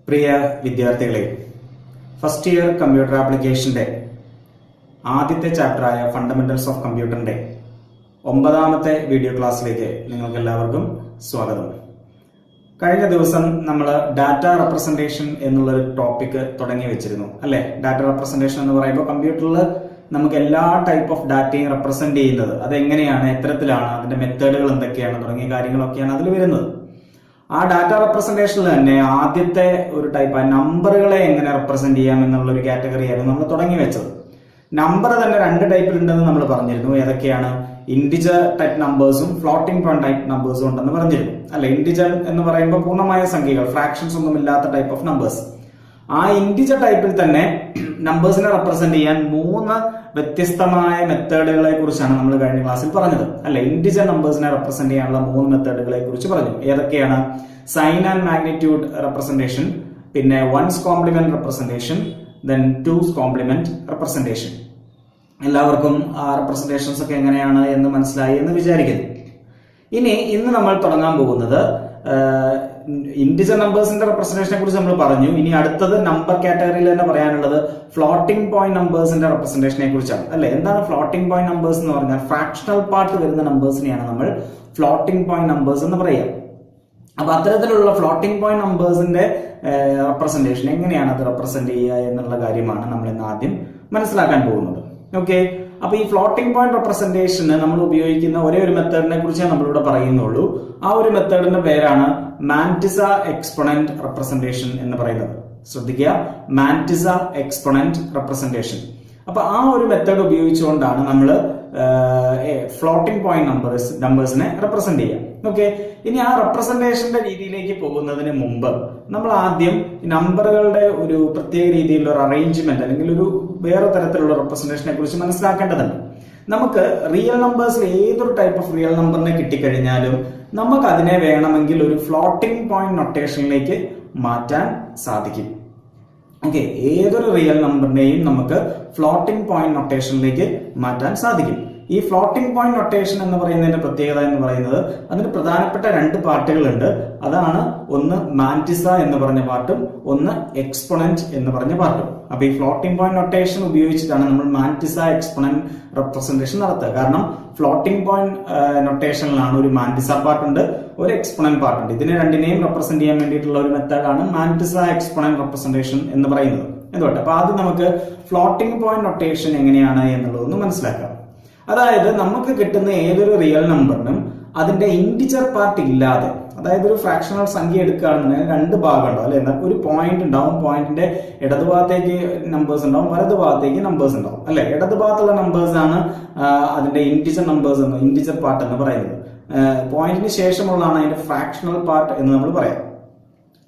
പ്രിയ വിദ്യാർത്ഥികളെ, first year computer ആപ്ലിക്കേഷന്റെ ആദ്യത്തെ ചാപ്റ്ററായ ഫണ്ടമെന്റൽസ് ഓഫ് കമ്പ്യൂട്ടറിന്റെ 9ാമത്തെ വീഡിയോ ക്ലാസ്സിലേക്ക് നിങ്ങൾക്ക് എല്ലാവർക്കും സ്വാഗതം. കഴിഞ്ഞ ദിവസം നമ്മൾ ഡാറ്റ റെപ്രസെന്റേഷൻ എന്നുള്ളൊരു ടോപ്പിക് തുടങ്ങി വെച്ചിരുന്നു അല്ലെ. ഡാറ്റ റെപ്രസെന്റേഷൻ എന്ന് പറയുമ്പോൾ കമ്പ്യൂട്ടറിൽ നമുക്ക് എല്ലാ ടൈപ്പ് ഓഫ് ഡാറ്റയും റെപ്രസെന്റ് ചെയ്യുന്നത് അതെങ്ങനെയാണ്, എത്തരത്തിലാണ്, അതിന്റെ മെത്തേഡുകൾ എന്തൊക്കെയാണ് തുടങ്ങിയ കാര്യങ്ങളൊക്കെയാണ് അതിൽ വരുന്നത്. ആ ഡാറ്റ റെപ്രസെന്റേഷനിൽ തന്നെ ആദ്യത്തെ ഒരു ടൈപ്പ് നമ്പറുകളെ എങ്ങനെ റെപ്രസെന്റ് ചെയ്യാം എന്നുള്ള ഒരു കാറ്റഗറി ആയിരുന്നു നമ്മൾ തുടങ്ങി വെച്ചത്. നമ്പർ തന്നെ 2 ടൈപ്പിലുണ്ടെന്ന് നമ്മൾ പറഞ്ഞിരുന്നു. ഏതൊക്കെയാണ്? ഇന്റിജർ ടൈപ്പ് നമ്പേഴ്സും ഫ്ലോട്ടിംഗ് പോയിന്റ് ടൈപ്പ് നമ്പേഴ്സും ഉണ്ടെന്ന് പറഞ്ഞിരുന്നു അല്ലെ. ഇന്റിജർ എന്ന് പറയുമ്പോൾ പൂർണ്ണമായ സംഖ്യകൾ, ഫ്രാക്ഷൻസ് ഒന്നും ഇല്ലാത്ത ടൈപ്പ് ഓഫ് നമ്പേഴ്സ്. ആ ഇന്റിജർ ടൈപ്പിൽ തന്നെ നമ്പേഴ്സിനെ റെപ്രസെന്റ് ചെയ്യാൻ 3 വ്യത്യസ്തമായ മെത്തേഡുകളെ കുറിച്ചാണ് നമ്മൾ കഴിഞ്ഞ ക്ലാസ്സിൽ പറഞ്ഞത് അല്ലെ. ഇന്റിജർ നമ്പേഴ്സിനെ റെപ്രസെന്റ് ചെയ്യാനുള്ള 3 മെത്തേഡുകളെ കുറിച്ച് പറഞ്ഞു. ഏതൊക്കെയാണ്? സൈൻ ആൻഡ് മാഗ്നിറ്റ്യൂഡ് റെപ്രസെന്റേഷൻ, പിന്നെ one's complement representation, then two's complement representation. എല്ലാവർക്കും ആ റെപ്രസെന്റേഷൻസ് ഒക്കെ എങ്ങനെയാണ് എന്ന് മനസ്സിലായി എന്ന് വിചാരിക്കുന്നു. ഇന്ന് നമ്മൾ തുടങ്ങാൻ പോകുന്നത് ഇന്റിജർ നമ്പേഴ്സിന്റെ റെപ്രസെന്റേഷനെ കുറിച്ച് നമ്മൾ പറഞ്ഞു. ഇനി അടുത്തത് നമ്പർ കാറ്റഗറിയിൽ തന്നെ പറയാനുള്ളത് ഫ്ലോട്ടിംഗ് പോയിന്റ് നമ്പേഴ്സിന്റെ റെപ്രസെന്റേഷനെ കുറിച്ചാണ് അല്ലെ. എന്താണ് ഫ്ലോട്ടിംഗ് പോയിന്റ് നമ്പേഴ്സ് എന്ന് പറഞ്ഞാൽ? ഫ്രാക്ഷണൽ പാർട്ട് വരുന്ന നമ്പേഴ്സിനെയാണ് നമ്മൾ ഫ്ലോട്ടിംഗ് പോയിന്റ് നമ്പേഴ്സ് എന്ന് പറയുക. അപ്പൊ അത്തരത്തിലുള്ള ഫ്ലോട്ടിംഗ് പോയിന്റ് നമ്പേഴ്സിന്റെ റെപ്രസെന്റേഷൻ എങ്ങനെയാണ് അത് റെപ്രസെന്റ് ചെയ്യുക എന്നുള്ള കാര്യമാണ് നമ്മൾ ഇന്ന് ആദ്യം മനസ്സിലാക്കാൻ പോകുന്നത്. ഓക്കെ, അപ്പൊ ഈ ഫ്ലോട്ടിംഗ് പോയിന്റ് റെപ്രസെന്റേഷന് നമ്മൾ ഉപയോഗിക്കുന്ന ഒരേ ഒരു മെത്തേഡിനെ കുറിച്ചേ നമ്മളിവിടെ പറയുന്നുള്ളൂ. ആ ഒരു മെത്തേഡിന്റെ പേരാണ് മാന്റിസ എക്സ്പൊണന്റ് റെപ്രസെന്റേഷൻ എന്ന് പറയുന്നത്. ശ്രദ്ധിക്കുക, മാന്റിസ എക്സ്പൊണന്റ് റെപ്രസെന്റേഷൻ. അപ്പൊ ആ ഒരു മെത്തേഡ് ഉപയോഗിച്ചുകൊണ്ടാണ് നമ്മൾ ഫ്ലോട്ടിംഗ് പോയിന്റ് നമ്പേഴ്സിനെ റെപ്രസെന്റ് ചെയ്യുക. ഓക്കെ, ഇനി ആ റെപ്രസെന്റേഷന്റെ രീതിയിലേക്ക് പോകുന്നതിന് മുമ്പ് നമ്മൾ ആദ്യം നമ്പറുകളുടെ ഒരു പ്രത്യേക രീതിയിലുള്ള ഒരു അറേഞ്ച്മെന്റ് അല്ലെങ്കിൽ ഒരു വേറെ തരത്തിലുള്ള റെപ്രസെന്റേഷനെ കുറിച്ച് മനസ്സിലാക്കേണ്ടതുണ്ട്. നമുക്ക് റിയൽ നമ്പേഴ്സിൽ ഏതൊരു ടൈപ്പ് ഓഫ് റിയൽ നമ്പറിനെ കിട്ടിക്കഴിഞ്ഞാലും നമുക്ക് അതിനെ വേണമെങ്കിൽ ഒരു ഫ്ലോട്ടിംഗ് പോയിന്റ് നൊട്ടേഷനിലേക്ക് മാറ്റാൻ സാധിക്കും. ഓക്കെ, ഏതൊരു റിയൽ നമ്പറിനെയും നമുക്ക് ഫ്ലോട്ടിംഗ് പോയിന്റ് നൊട്ടേഷനിലേക്ക് മാറ്റാൻ സാധിക്കും. ഈ ഫ്ലോട്ടിംഗ് പോയിന്റ് നൊട്ടേഷൻ എന്ന് പറയുന്നതിന്റെ പ്രത്യേകത എന്ന് പറയുന്നത് അതിന് പ്രധാനപ്പെട്ട 2 പാർട്ടുകളുണ്ട്. അതാണ് ഒന്ന് മാന്റിസ എന്ന് പറഞ്ഞ പാർട്ടും ഒന്ന് എക്സ്പൊണന്റ് എന്ന് പറഞ്ഞ പാർട്ടും. അപ്പൊ ഈ ഫ്ലോട്ടിംഗ് പോയിന്റ് നൊട്ടേഷൻ ഉപയോഗിച്ചിട്ടാണ് നമ്മൾ മാന്റിസ എക്സ്പൊണന്റ് റെപ്രസെന്റേഷൻ നടത്തുക. കാരണം ഫ്ലോട്ടിംഗ് പോയിന്റ് നൊട്ടേഷനിലാണ് ഒരു മാന്റിസ പാർട്ട് ഉണ്ട്, ഒരു എക്സ്പൊണന്റ് പാർട്ട് ഉണ്ട്. ഇതിനെ രണ്ടിനെയും റെപ്രസെന്റ് ചെയ്യാൻ വേണ്ടിയിട്ടുള്ള ഒരു മെത്തേഡാണ് മാന്റിസ എക്സ്പൊണന്റ് റെപ്രസെന്റേഷൻ എന്ന് പറയുന്നത്. എന്തുകൊണ്ട്? അപ്പൊ ആദ്യം നമുക്ക് ഫ്ലോട്ടിംഗ് പോയിന്റ് നൊട്ടേഷൻ എങ്ങനെയാണ് എന്നുള്ളതൊന്ന് മനസ്സിലാക്കാം. അതായത് നമുക്ക് കിട്ടുന്ന ഏതൊരു റിയൽ നമ്പറിനും അതിന്റെ ഇന്റിജർ പാർട്ട് ഇല്ലാതെ, അതായത് ഒരു ഫ്രാക്ഷണൽ സംഖ്യ എടുക്കുകയാണെന്നുണ്ടെങ്കിൽ 2 ഭാഗം ഉണ്ടാവും അല്ലെ. എന്നാൽ ഒരു പോയിന്റ് ഉണ്ടാവും, പോയിന്റിന്റെ ഇടതുഭാഗത്തേക്ക് നമ്പേഴ്സ് ഉണ്ടാവും, വലതുഭാഗത്തേക്ക് നമ്പേഴ്സ് ഉണ്ടാവും അല്ലെ. ഇടതുഭാഗത്തുള്ള നമ്പേഴ്സ് ആണ് അതിന്റെ ഇന്റിജർ നമ്പേഴ്സ് എന്ന്, ഇന്റിജർ പാർട്ട് എന്ന് പറയുന്നത്. പോയിന്റിന് ശേഷമുള്ളതാണ് അതിന്റെ ഫ്രാക്ഷണൽ പാർട്ട് എന്ന് നമ്മൾ പറയാം.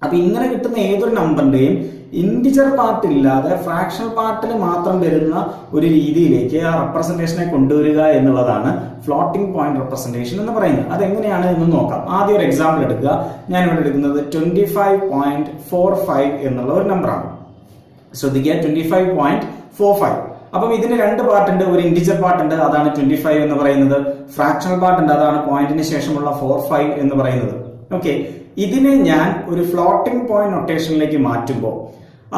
അപ്പൊ ഇങ്ങനെ കിട്ടുന്ന ഏതൊരു നമ്പറിന്റെയും ഇന്റിജർ പാർട്ട് ഇല്ലാതെ ഫ്രാക്ഷണൽ പാർട്ടിൽ മാത്രം വരുന്ന ഒരു രീതിയിലേക്ക് ആ റെപ്രസെന്റേഷനെ കൊണ്ടുവരിക എന്നുള്ളതാണ് ഫ്ലോട്ടിംഗ് പോയിന്റ് റെപ്രസെന്റേഷൻ എന്ന് പറയുന്നത്. അതെങ്ങനെയാണ് എന്ന് നോക്കാം. ആദ്യം ഒരു എക്സാമ്പിൾ എടുക്കുക. ഞാൻ ഇവിടെ എടുക്കുന്നത് 25.45 എന്നുള്ള ഒരു നമ്പറാണ്. ശ്രദ്ധിക്കുക, 25.45. അപ്പം ഇതിന് 2 പാർട്ട് ഉണ്ട്. ഒരു ഇന്റിജർ പാർട്ട് ഉണ്ട്, അതാണ് 25 എന്ന് പറയുന്നത്. ഫ്രാക്ഷണൽ പാർട്ട് ഉണ്ട്, അതാണ് പോയിന്റിന് ശേഷമുള്ള 45 എന്ന് പറയുന്നത്. ഓക്കെ, ഇതിനെ ഞാൻ ഒരു ഫ്ലോട്ടിംഗ് പോയിന്റ് നൊട്ടേഷനിലേക്ക് മാറ്റുമ്പോൾ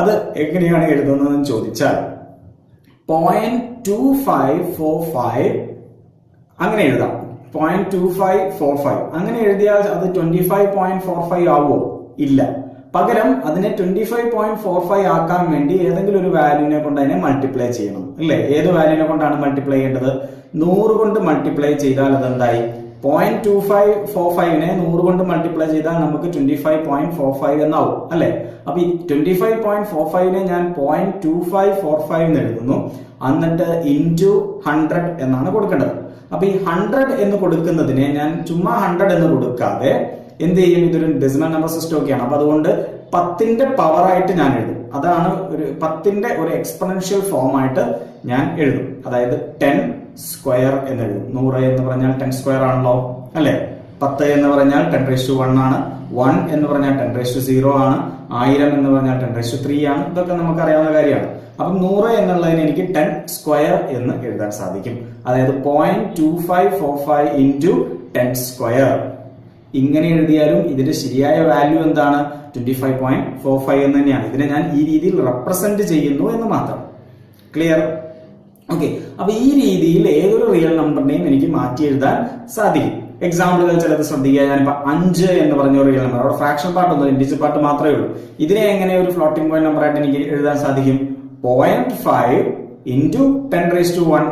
അത് എങ്ങനെയാണ് എഴുതുന്നതെന്ന് ചോദിച്ചാൽ 0.2545 അങ്ങനെ എഴുതാം. 0.2545 അങ്ങനെ എഴുതിയാൽ അത് 25.45 ആവുമോ? ഇല്ല. പകരം അതിനെ 25.45 ആക്കാൻ വേണ്ടി ഏതെങ്കിലും ഒരു വാല്യൂനെ കൊണ്ട് അതിനെ മൾട്ടിപ്ലൈ ചെയ്യണം അല്ലേ. ഏത് വാല്യൂനെ കൊണ്ടാണ് മൾട്ടിപ്ലൈ ചെയ്യേണ്ടത്? 100 കൊണ്ട് മൾട്ടിപ്ലൈ ചെയ്താൽ അതെന്തായി? 0.2545നെ 100 കൊണ്ട് മൾട്ടിപ്ലൈ ചെയ്താൽ നമുക്ക് 25.45 എന്നാവും അല്ലെ. അപ്പൊ ഈ 25.45നെ ഞാൻ 0.2545 എന്ന് എഴുതുന്നു. എന്നിട്ട് ഇൻറ്റു 100 എന്നാണ് കൊടുക്കേണ്ടത്. അപ്പൊ ഈ 100 എന്ന് കൊടുക്കുന്നതിനെ ഞാൻ ചുമ്മാ 100 എന്ന് കൊടുക്കാതെ എന്ത് ചെയ്യും? ഇതൊരു ഡെസിമൽ നമ്പർ സിസ്റ്റം ഒക്കെയാണ്. അപ്പൊ അതുകൊണ്ട് 10ന്റെ പവർ ആയിട്ട് ഞാൻ എഴുതും. അതാണ് ഒരു 10ന്റെ ഒരു എക്സ്പൊണൻഷ്യൽ ഫോം ആയിട്ട് ഞാൻ എഴുതും. അതായത് 10 സ്ക്വയർ എന്ന് എഴുതും. 100 എന്ന് പറഞ്ഞാൽ 10 സ്ക്വയർ ആണല്ലോ അല്ലെ. 10 എന്ന് പറഞ്ഞാൽ 10⁻1 ആണ്. 1 എന്ന് പറഞ്ഞാൽ 10⁻0 ആണ്. 1000 എന്ന് പറഞ്ഞാൽ 10⁻3 ആണ്. ഇതൊക്കെ നമുക്ക് അറിയാവുന്ന കാര്യമാണ്. അപ്പം 100 എന്നുള്ളതിന് എനിക്ക് 10 സ്ക്വയർ എന്ന് എഴുതാൻ സാധിക്കും. അതായത് 0.2545 ഇൻറ്റു 10 സ്ക്വയർ. ഇങ്ങനെ എഴുതിയാലും ഇതിന്റെ ശരിയായ വാല്യൂ എന്താണ് 25.45 എന്ന് തന്നെയാണ്. ഇതിനെ ഞാൻ ഈ രീതിയിൽ റെപ്രസെന്റ് ചെയ്യുന്നു എന്ന് മാത്രം. ക്ലിയർ? ഓക്കെ. അപ്പൊ ഈ രീതിയിൽ ഏതൊരു റിയൽ നമ്പറിനെയും എനിക്ക് മാറ്റി എഴുതാൻ സാധിക്കും. എക്സാമ്പിളുകൾ ചിലത് ശ്രദ്ധിക്കുക. ഞാനിപ്പോ 5 എന്ന് പറഞ്ഞ ഒരു റിയൽ നമ്പർ, അവിടെ ഫ്രാക്ഷൻ പാർട്ട് ഒന്നും ഇൻഡിജർ പാർട്ട് മാത്രമേ ഉള്ളൂ. ഇതിനെ എങ്ങനെ ഒരു ഫ്ലോട്ടിംഗ് പോയിന്റ് നമ്പർ ആയിട്ട് എനിക്ക് എഴുതാൻ സാധിക്കും? 0.5 into 10⁻1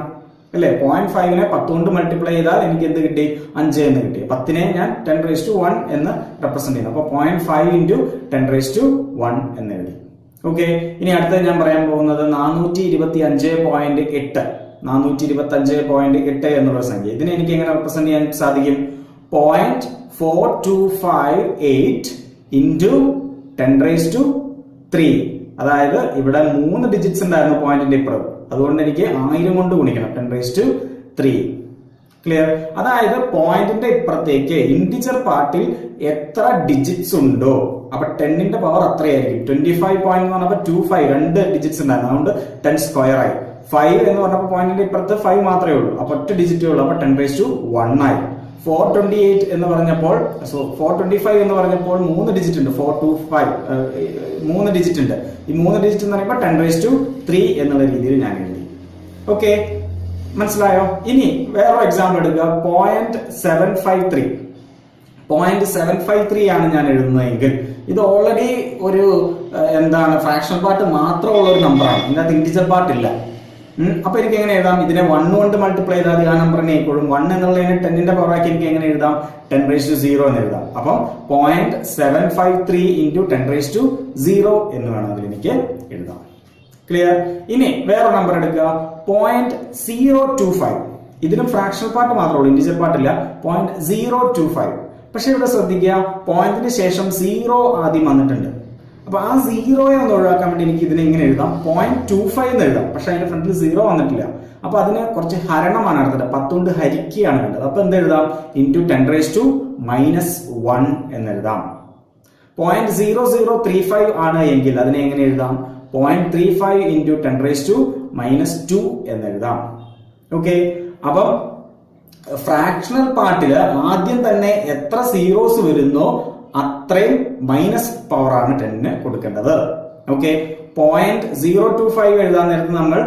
അല്ലെ? 0.5നെ 10 കൊണ്ട് മൾട്ടിപ്ലൈ ചെയ്താൽ എനിക്ക് എന്ത് കിട്ടി? 5 എന്ന് കിട്ടി. 10നെ ഞാൻ 10⁻1 എന്ന് റെപ്രസെന്റ് ചെയ്യുന്നു. അപ്പൊ 0.5 into 10⁻1 എന്ന് എഴുതി. ഓക്കെ. ഇനി അടുത്തത് ഞാൻ പറയാൻ പോകുന്നത് 425.8 എന്നുള്ള സംഖ്യ. ഇതിനെ എനിക്ക് എങ്ങനെ റെപ്രസെന്റ് ചെയ്യാൻ സാധിക്കും? 0.4258 into 10⁻3. അതായത് ഇവിടെ 3 ഡിജിറ്റ്സ് ഉണ്ടായിരുന്നു പോയിന്റിന്റെ ഇപ്പുറം. അതുകൊണ്ട് എനിക്ക് 1000 കൊണ്ട് ഗുണിക്കണം 10⁻3. ക്ലിയർ? അതായത് പോയിന്റിന്റെ ഇപ്പുറത്തേക്ക് ഇൻഡിജർ പാർട്ടിൽ എത്ര ഡിജിറ്റ്സ് ഉണ്ടോ അപ്പൊ 10ന്റെ പവർ അത്രയായിരിക്കും. 25 പോയിന്റ് എന്ന് പറഞ്ഞപ്പോൾ 25 2 ഡിജിറ്റ്സ് ഉണ്ടായിരുന്നു. അതുകൊണ്ട് 10 സ്ക്വയർ ആയി. 5 എന്ന് പറഞ്ഞപ്പോൾ പോയിന്റിന്റെ ഇപ്പുറത്ത് 5 മാത്രമേ ഉള്ളൂ. അപ്പൊ ഒറ്റ ഡിജിറ്റേ ഉള്ളൂ. അപ്പൊ 10⁻1 ആയി. 428 എന്ന് പറഞ്ഞപ്പോൾ 425 എന്ന് പറഞ്ഞപ്പോൾ 3 ഡിജിറ്റ് ഉണ്ട്. 425 3 ഡിജിറ്റ് ഉണ്ട്. ഈ 3 ഡിജിറ്റ് എന്ന് പറയുമ്പോൾ 10⁻3 എന്നുള്ള രീതിയിൽ ഞാൻ എഴുതി. ഓക്കെ, മനസ്സിലായോ? ഇനി വേറൊരു എക്സാമ്പിൾ എടുക്കുക. 0.753 ആണ് ഞാൻ എഴുതുന്നതെങ്കിൽ ഇത് ഓൾറെഡി ഒരു ഫ്രാക്ഷൻ പാർട്ട് മാത്രമുള്ള ഒരു നമ്പറാണ്. ഇതിനകത്ത് ഇൻഡിജർ പാർട്ട് ഇല്ല. അപ്പൊ എനിക്ക് എങ്ങനെ എഴുതാം? ഇതിനെ 1 കൊണ്ട് മൾട്ടിപ്ലൈ ചെയ്താൽ ആ നമ്പറിനെ എപ്പോഴും 1 എന്നുള്ളതിനെ 10ന്റെ പവർ ആക്കി എനിക്ക് എങ്ങനെ എഴുതാം? 10⁻0 എന്ന് എഴുതാം. അപ്പം 0.753 into 10⁻0 എന്ന് വേണം അതിലെനിക്ക് എഴുതാം. ക്ലിയർ? ഇനി വേറെ നമ്പർ എടുക്കുക. 0.025. ഇതിനും ഫ്രാക്ഷണൽ പാർട്ട് മാത്രമേ ഉള്ളൂ, ഇൻഡിജർ പാർട്ട് ഇല്ല. 0.025. പക്ഷെ ഇവിടെ ശ്രദ്ധിക്കുക, പോയിന്റിന് ശേഷം 0 ആദ്യം വന്നിട്ടുണ്ട്. അപ്പൊ ആ 0യെ ഒന്ന് ഒഴിവാക്കാൻ വേണ്ടി എനിക്ക് ഇതിനെ ഇങ്ങനെ എഴുതാം, 0.25 എന്ന് എഴുതാം. പക്ഷെ അതിന്റെ ഫ്രണ്ടിൽ 0 വന്നിട്ടില്ല. അപ്പൊ അതിന് കുറച്ച് ഹരണമാണ് അടുത്തത്, 10 കൊണ്ട് ഹരിക്കുകയാണ് വേണ്ടത്. അപ്പൊ എന്ത് എഴുതാം? into 10⁻1 എന്ന് എഴുതാം. 0.0035 ആണ് എങ്കിൽ അതിനെ എങ്ങനെ എഴുതാം? 0.35 into 10⁻2 എന്ന് എഴുതാം. ഓക്കെ. അപ്പം ഫ്രാക്ഷണൽ പാർട്ടില് ആദ്യം തന്നെ എത്ര സീറോസ് വരുന്നോ അത്രയും മൈനസ് പവർ ആണ് 10ന് കൊടുക്കേണ്ടത്. ഓക്കെ. 0.025 എഴുതാൻ നേരത്ത് നമ്മൾ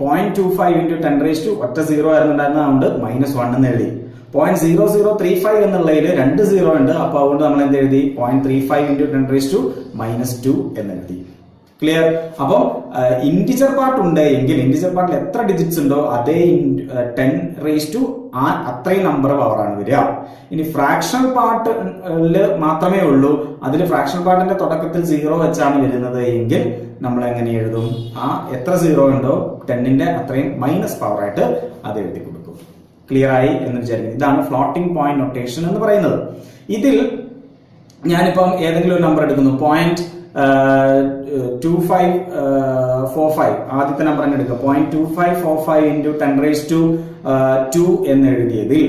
0.25 into 10⁻2 ഒറ്റ 0 ആയിരുന്നുണ്ടായിരുന്നത്, അതുകൊണ്ട് -1 എന്ന് എഴുതി. 0.0035 എന്നുള്ളതിൽ 2 0 ഉണ്ട്. അപ്പൊ അതുകൊണ്ട് നമ്മൾ എന്ത് എഴുതി? 0.35 into 10⁻2 എന്ന് എഴുതി. ക്ലിയർ? അപ്പം ഇൻഡിജർ പാർട്ട് ഉണ്ട് എങ്കിൽ ഇൻഡിജർ പാർട്ടിൽ എത്ര ഡിജിറ്റ്സ് ഉണ്ടോ അതേ 10⁻2 അത്രയും നമ്പർ പവറാണ് വരിക. ഇനി ഫ്രാക്ഷണൽ പാർട്ടില് മാത്രമേ ഉള്ളൂ, അതിൽ ഫ്രാക്ഷണൽ പാർട്ടിന്റെ തുടക്കത്തിൽ 0 വെച്ചാണ് വരുന്നത് എങ്കിൽ നമ്മൾ എങ്ങനെ എഴുതും? ആ എത്ര 0 ഉണ്ടോ 10ന്റെ അത്രയും മൈനസ് പവർ ആയിട്ട് അത് എഴുതി കൊടുക്കും. ക്ലിയർ ആയി എന്ന് വിചാരിക്കുന്നു. ഇതാണ് ഫ്ലോട്ടിംഗ് പോയിന്റ് നൊട്ടേഷൻ എന്ന് പറയുന്നത്. ഇതിൽ ഞാനിപ്പം ഏതെങ്കിലും ഒരു നമ്പർ എടുക്കുന്നു, 0.2545 ആദ്യത്തെ നമ്പർ തന്നെ എടുക്കുക. 0.2545 into 10⁻2 എന്ന് എഴുതിയതിൽ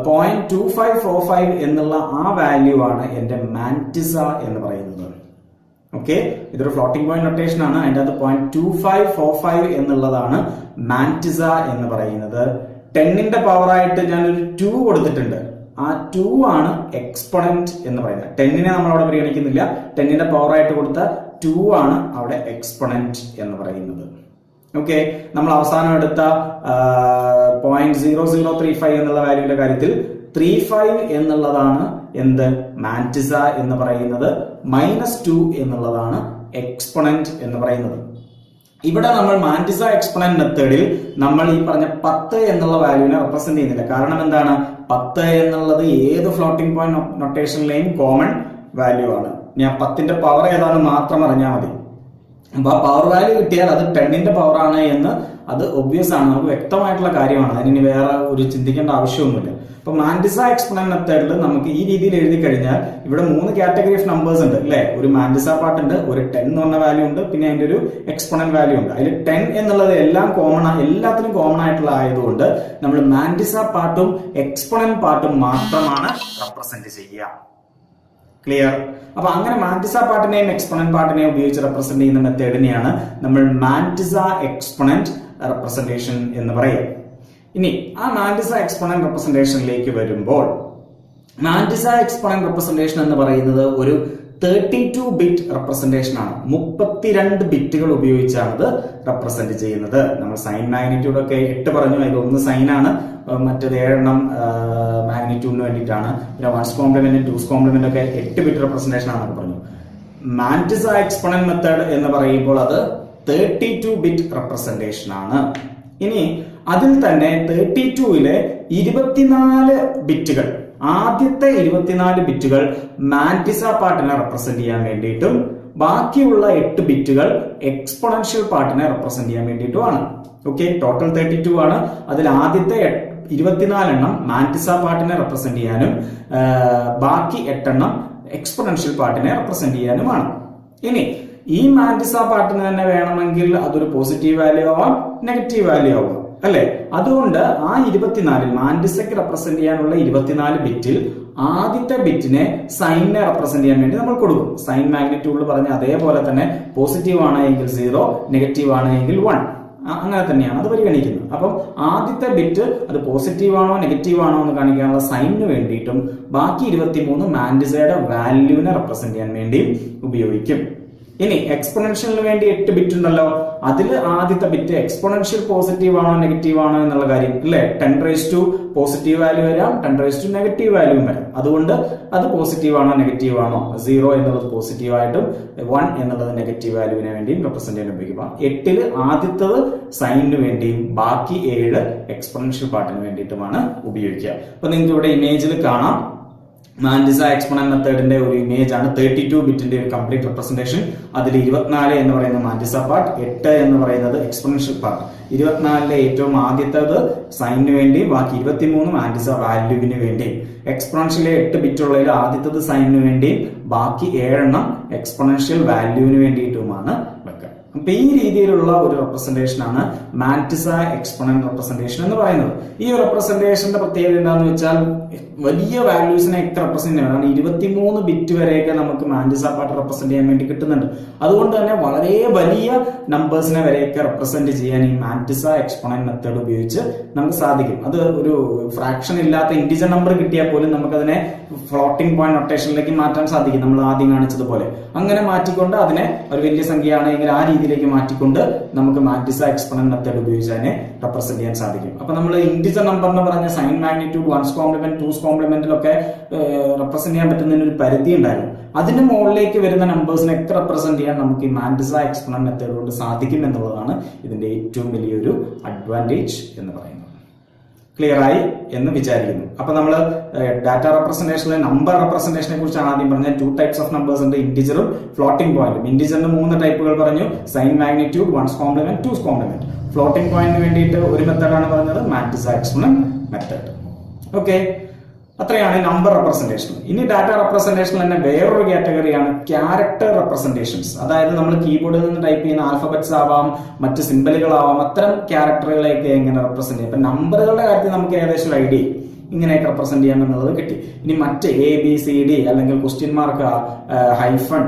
0.2545 എന്നുള്ള ആ വാല്യൂ ആണ് എന്റെ മാന്റിസ എന്ന് പറയുന്നത്. ഓക്കെ, ഇതൊരു ഫ്ലോട്ടിംഗ് പോയിന്റ് നൊട്ടേഷൻ ആണ്. അതിന്റെ അകത്ത് 0.2545 എന്നുള്ളതാണ് മാന്റിസ എന്ന് പറയുന്നത്. 10ന്റെ പവർ ആയിട്ട് ഞാനൊരു 2 കൊടുത്തിട്ടുണ്ട്. ആ 2 ആണ് എക്സ്പൊണന്റ് എന്ന് പറയുന്നത്. 10നെ നമ്മൾ അവിടെ പരിഗണിക്കുന്നില്ല. 10ന്റെ പവർ ആയിട്ട് കൊടുത്ത 2 ആണ് അവിടെ എക്സ്പൊണന്റ് എന്ന് പറയുന്നത്. ഓക്കെ, നമ്മൾ അവസാനം എടുത്ത 0.0035 എന്നുള്ള വാല്യൂവിന്റെ കാര്യത്തിൽ 35 എന്നുള്ളതാണ് എന്ത്? മാന്റിസ എന്ന് പറയുന്നത്. -2 എന്നുള്ളതാണ് എക്സ്പൊണന്റ് എന്ന് പറയുന്നത്. ഇവിടെ നമ്മൾ മാന്റിസ എക്സ്പൊണന്റ് മെത്തേഡിൽ നമ്മൾ ഈ പറഞ്ഞ 10 എന്നുള്ള വാല്യൂവിനെ റെപ്രസെന്റ് ചെയ്യുന്നില്ല. കാരണം എന്താണ്? 10 എന്നുള്ളത് ഏത് ഫ്ലോട്ടിംഗ് പോയിന്റ് നൊട്ടേഷനിലെയും കോമൺ വാല്യൂ ആണ്. ഞാൻ 10ന്റെ പവർ ഏതാണെന്ന് മാത്രം അറിഞ്ഞാൽ മതി. അപ്പൊ ആ പവർ വാല്യൂ കിട്ടിയാൽ അത് 10ന്റെ പവർ ആണ് എന്ന് അത് ഒബ്വിയസ് ആണ്, നമുക്ക് വ്യക്തമായിട്ടുള്ള കാര്യമാണ്. അതിന് വേറെ ഒരു ചിന്തിക്കേണ്ട ആവശ്യമൊന്നുമില്ല. അപ്പൊ മാന്റിസ എക്സ്പൊണന്റ് മെത്തേഡിൽ നമുക്ക് ഈ രീതിയിൽ എഴുതി കഴിഞ്ഞാൽ ഇവിടെ 3 കാറ്റഗറി ഓഫ് നമ്പേഴ്സ് ഉണ്ട് അല്ലെ? ഒരു മാന്റിസ പാർട്ട് ഉണ്ട്, ഒരു 10 എന്ന് പറഞ്ഞ വാല്യൂ ഉണ്ട്, പിന്നെ അതിന്റെ ഒരു എക്സ്പൊണന്റ് വാല്യൂ ഉണ്ട്. അതിൽ 10 എന്നുള്ളത് എല്ലാത്തിനും കോമൺ ആയിട്ടുള്ള ആയതുകൊണ്ട് നമ്മൾ മാന്റിസ പാർട്ടും എക്സ്പൊണന്റ് പാർട്ടും മാത്രമാണ് റെപ്രസെന്റ് ചെയ്യുക. ക്ലിയർ? അപ്പൊ അങ്ങനെ മാന്റിസ പാർട്ടിനെയും എക്സ്പൊണന്റ് പാർട്ടിനെയും ഉപയോഗിച്ച് റെപ്രസെന്റ് ചെയ്യുന്ന മെത്തേഡിനെയാണ് നമ്മൾ മാന്റിസ എക്സ്പൊണന്റ് റെപ്രസെന്റേഷൻ എന്ന് പറയുക. ഇനി ആ മാന്റിസ എക്സ്പൊണന്റ് റെപ്രസെന്റേഷനിലേക്ക് വരുമ്പോൾ മാന്റിസ എക്സ്പോണന്റ് റെപ്രസെന്റേഷൻ എന്ന് പറയുന്നത് ഒരു 32 ബിറ്റ് റെപ്രസെന്റേഷൻ ആണ്. 32 ബിറ്റുകൾ ഉപയോഗിച്ചാണ് ഇത് റെപ്രസെന്റ് ചെയ്യുന്നത്. നമ്മൾ സൈൻ മാഗ്നിറ്റ്യൂഡ് ഒക്കെ 8 പറഞ്ഞു, അതിൽ 1 സൈൻ ആണ്, മറ്റേത് 7 മാഗ്നിറ്റ്യൂഡിന് വേണ്ടിയിട്ടാണ്. പിന്നെ 1's കോംപ്ലിമെന്റ് 2's കോംപ്ലിമെന്റ് ഒക്കെ 8 ബിറ്റ് റെപ്രസെന്റേഷൻ ആണെന്ന് പറഞ്ഞു. മാന്റിസ എക്സ്പോണന്റ് മെത്തേഡ് എന്ന് പറയുമ്പോൾ അത് 32 ബിറ്റ് റെപ്രസെന്റേഷൻ ആണ്. ഇനി അതിൽ തന്നെ 32-ലെ 24 ബിറ്റുകൾ, ആദ്യത്തെ 24 ബിറ്റുകൾ മാന്റിസ പാർട്ടിനെ റെപ്രസെന്റ് ചെയ്യാൻ വേണ്ടിയിട്ടും ബാക്കിയുള്ള 8 ബിറ്റുകൾ എക്സ്പോണൻഷ്യൽ പാർട്ടിനെ റെപ്രസെന്റ് ചെയ്യാൻ വേണ്ടിയിട്ടുമാണ്. ഓക്കെ, ടോട്ടൽ 32 ആണ്. അതിൽ ആദ്യത്തെ 24 മാന്റിസ പാർട്ടിനെ റെപ്രസെന്റ് ചെയ്യാനും ബാക്കി 8 എക്സ്പോണൻഷ്യൽ പാർട്ടിനെ റെപ്രസെന്റ് ചെയ്യാനുമാണ്. ഇനി ഈ മാന്റിസ പാർട്ടിന് തന്നെ വേണമെങ്കിൽ അതൊരു പോസിറ്റീവ് വാല്യൂ ആവാം, നെഗറ്റീവ് വാല്യൂ ആവാം, അല്ലെ? അതുകൊണ്ട് ആ 24 മാന്റിസയ്ക്ക് റെപ്രസെന്റ് ചെയ്യാനുള്ള 24 ബിറ്റിൽ ആദ്യത്തെ ബിറ്റിനെ സൈനിനെ റെപ്രസെന്റ് ചെയ്യാൻ വേണ്ടി നമ്മൾ കൊടുക്കും. സൈൻ മാഗ്നിറ്റ്യൂഡിൽ പറഞ്ഞ അതേപോലെ തന്നെ പോസിറ്റീവ് ആണെങ്കിൽ 0, നെഗറ്റീവ് ആണെങ്കിൽ 1, അങ്ങനെ തന്നെയാണ് അത് പരിഗണിക്കുന്നത്. അപ്പം ആദ്യത്തെ ബിറ്റ് അത് പോസിറ്റീവ് ആണോ നെഗറ്റീവ് ആണോ എന്ന് കാണിക്കാനുള്ള സൈനിന് വേണ്ടിയിട്ടും ബാക്കി 23 മാന്റിസയുടെ വാല്യൂവിനെ റെപ്രസെന്റ് ചെയ്യാൻ വേണ്ടിയും ഉപയോഗിക്കും. ഇനി എക്സ്പോണൻഷ്യലിന് വേണ്ടി 8 ബിറ്റ് ഉണ്ടല്ലോ, അതിൽ ആദ്യത്തെ ബിറ്റ് എക്സ്പോണൻഷ്യൽ പോസിറ്റീവ് ആണോ നെഗറ്റീവ് ആണോ എന്നുള്ള കാര്യം, അല്ലെ? 10 പോസിറ്റീവ് വാല്യൂ വരാം, 10 നെഗറ്റീവ് വാല്യൂവും വരാം. അതുകൊണ്ട് അത് പോസിറ്റീവ് ആണോ നെഗറ്റീവ് ആണോ, 0 എന്നുള്ളത് പോസിറ്റീവ് ആയിട്ടും 1 എന്നുള്ളത് നെഗറ്റീവ് വാല്യൂവിന് വേണ്ടിയും റെപ്രസെന്റ് ചെയ്യാൻ ഉപയോഗിക്കുക. 8-ൽ ആദ്യത്തത് സൈനിന് വേണ്ടിയും ബാക്കി 7 എക്സ്പോണൻഷ്യൽ പാർട്ടിന് വേണ്ടിയിട്ടുമാണ് ഉപയോഗിക്കുക. അപ്പൊ നിങ്ങൾക്ക് ഇവിടെ ഇമേജിൽ കാണാം, മാന്റിസ എക്സ്പോണന്റ് മെത്തേഡിന്റെ ഒരു ഇമേജ് ആണ്. 32 ബിറ്റിന്റെ ഒരു കംപ്ലീറ്റ് റെപ്രസെന്റേഷൻ. അതിൽ 24 എന്ന് പറയുന്ന മാന്റിസ പാർട്ട്, 8 എന്ന് പറയുന്നത് എക്സ്പോണൻഷ്യൽ പാർട്ട്. 24-ലെ ഏറ്റവും ആദ്യത്തേത് സൈനിന് വേണ്ടി, ബാക്കി 23 മാന്റിസ വാല്യൂവിന് വേണ്ടി. എക്സ്പോണൻഷ്യലെ 8 ബിറ്റ് ഉള്ളതിൽ ആദ്യത്തേത് സൈനിന് വേണ്ടി, ബാക്കി 7 എക്സ്പോണൻഷ്യൽ വാല്യൂവിന് വേണ്ടിയിട്ടുമാണ് വെക്കുക. അപ്പൊ ഈ രീതിയിലുള്ള ഒരു റെപ്രസെന്റേഷൻ ആണ് മാന്റിസ എക്സ്പോണന്റ് റെപ്രസെന്റേഷൻ എന്ന് പറയുന്നത്. ഈ റെപ്രസെന്റേഷന്റെ പ്രത്യേകത എന്താണെന്ന് വെച്ചാൽ വലിയ വാല്യൂസിനെ ഒക്കെ റെപ്രസെന്റ് ചെയ്യണം. 23 ബിറ്റ് വരെയൊക്കെ നമുക്ക് മാന്റിസ പാർട്ട് റെപ്രസെന്റ് ചെയ്യാൻ വേണ്ടി കിട്ടുന്നുണ്ട്. അതുകൊണ്ട് തന്നെ വളരെ വലിയ നമ്പേഴ്സിനെ വരെയൊക്കെ റെപ്രസെന്റ് ചെയ്യാൻ ഈ മാന്റിസ എക്സ്പോണന്റ് മെത്തേഡ് ഉപയോഗിച്ച് നമുക്ക് സാധിക്കും. അത് ഒരു ഫ്രാക്ഷൻ ഇല്ലാത്ത ഇന്റിജർ നമ്പർ കിട്ടിയാൽ പോലും നമുക്കതിനെ ഫ്ലോട്ടിംഗ് പോയിന്റ് നൊട്ടേഷനിലേക്ക് മാറ്റാൻ സാധിക്കും, നമ്മൾ ആദ്യം കാണിച്ചതുപോലെ. അങ്ങനെ മാറ്റിക്കൊണ്ട് അതിനെ ഒരു വലിയ സംഖ്യയാണെങ്കിൽ ആ രീതിയിലേക്ക് മാറ്റിക്കൊണ്ട് നമുക്ക് മാന്റിസ എക്സ്പോണന്റ് മെത്തേഡ് ഉപയോഗിച്ച് അതിനെ റെപ്രസെന്റ് ചെയ്യാൻ സാധിക്കും. അപ്പൊ നമ്മൾ ഇന്റിജർ നമ്പർ എന്ന് പറഞ്ഞ sign magnitude 1's complement 2's കോംപ്ലിമെന്റിലൊക്കെ റെപ്രസെന്റ് ചെയ്യാൻ പറ്റുന്നതിന് ഒരു പരിധി ഉണ്ടായിരുന്നു. അതിന് മുകളിലേക്ക് വരുന്ന നമ്പേഴ്സിനൊക്കെ റെപ്രസെന്റ് ചെയ്യാൻ നമുക്ക് ഈ മാന്റിസ എക്സ്പോണന്റ് മെത്തേഡ് കൊണ്ട് സാധിക്കും എന്നുള്ളതാണ് ഇതിന്റെ ഏറ്റവും വലിയൊരു അഡ്വാൻറ്റേജ് എന്ന് പറയുന്നത്. ക്ലിയർ ആയി എന്ന് വിചാരിക്കുന്നു. അപ്പൊ നമ്മൾ ഡാറ്റ റെപ്രസെന്റേഷനിലെ നമ്പർ റെപ്രസെന്റേഷനെ കുറിച്ചാണ് ആദ്യം പറഞ്ഞത്. 2 ടൈപ്സ് ഓഫ് നമ്പേഴ്സ് ഉണ്ട്, ഇന്റിജറും ഫ്ലോട്ടിംഗ് പോയിന്റും. ഇന്റിജറിന് 3 ടൈപ്പുകൾ പറഞ്ഞു, sign magnitude, 1's complement, 2's complement. Floating പോയിന്റിന് വേണ്ടിയിട്ട് ഒരു മെത്തേഡാണ് പറഞ്ഞത്, മാന്റിസ എക്സ്പോണന്റ് മെത്തേഡ്. ഓക്കെ, അത്രയാണ് നമ്പർ റെപ്രസെന്റേഷൻ. ഇനി ഡാറ്റ റെപ്രസെന്റേഷനിൽ തന്നെ വേറൊരു കാറ്റഗറിയാണ് ക്യാരക്ടർ റെപ്രസെന്റേഷൻസ്. അതായത് നമ്മൾ കീബോർഡിൽ നിന്ന് ടൈപ്പ് ചെയ്യുന്ന ആൽഫബറ്റ്സ് ആവാം, മറ്റ് സിംബലുകളാവാം, അത്തരം ക്യാരക്ടറുകളെയൊക്കെ എങ്ങനെ റെപ്രസെന്റ് ചെയ്യാം. ഇപ്പൊ നമ്പറുകളുടെ കാര്യത്തിൽ നമുക്ക് ഏകദേശം ഒരു ഐഡിയ ഇങ്ങനെയൊക്കെ റെപ്രസെന്റ് ചെയ്യാം എന്നുള്ളത് കിട്ടി. ഇനി മറ്റ് ABCD അല്ലെങ്കിൽ ക്വസ്റ്റ്യൻ മാർക്ക്, ഹൈഫൺ,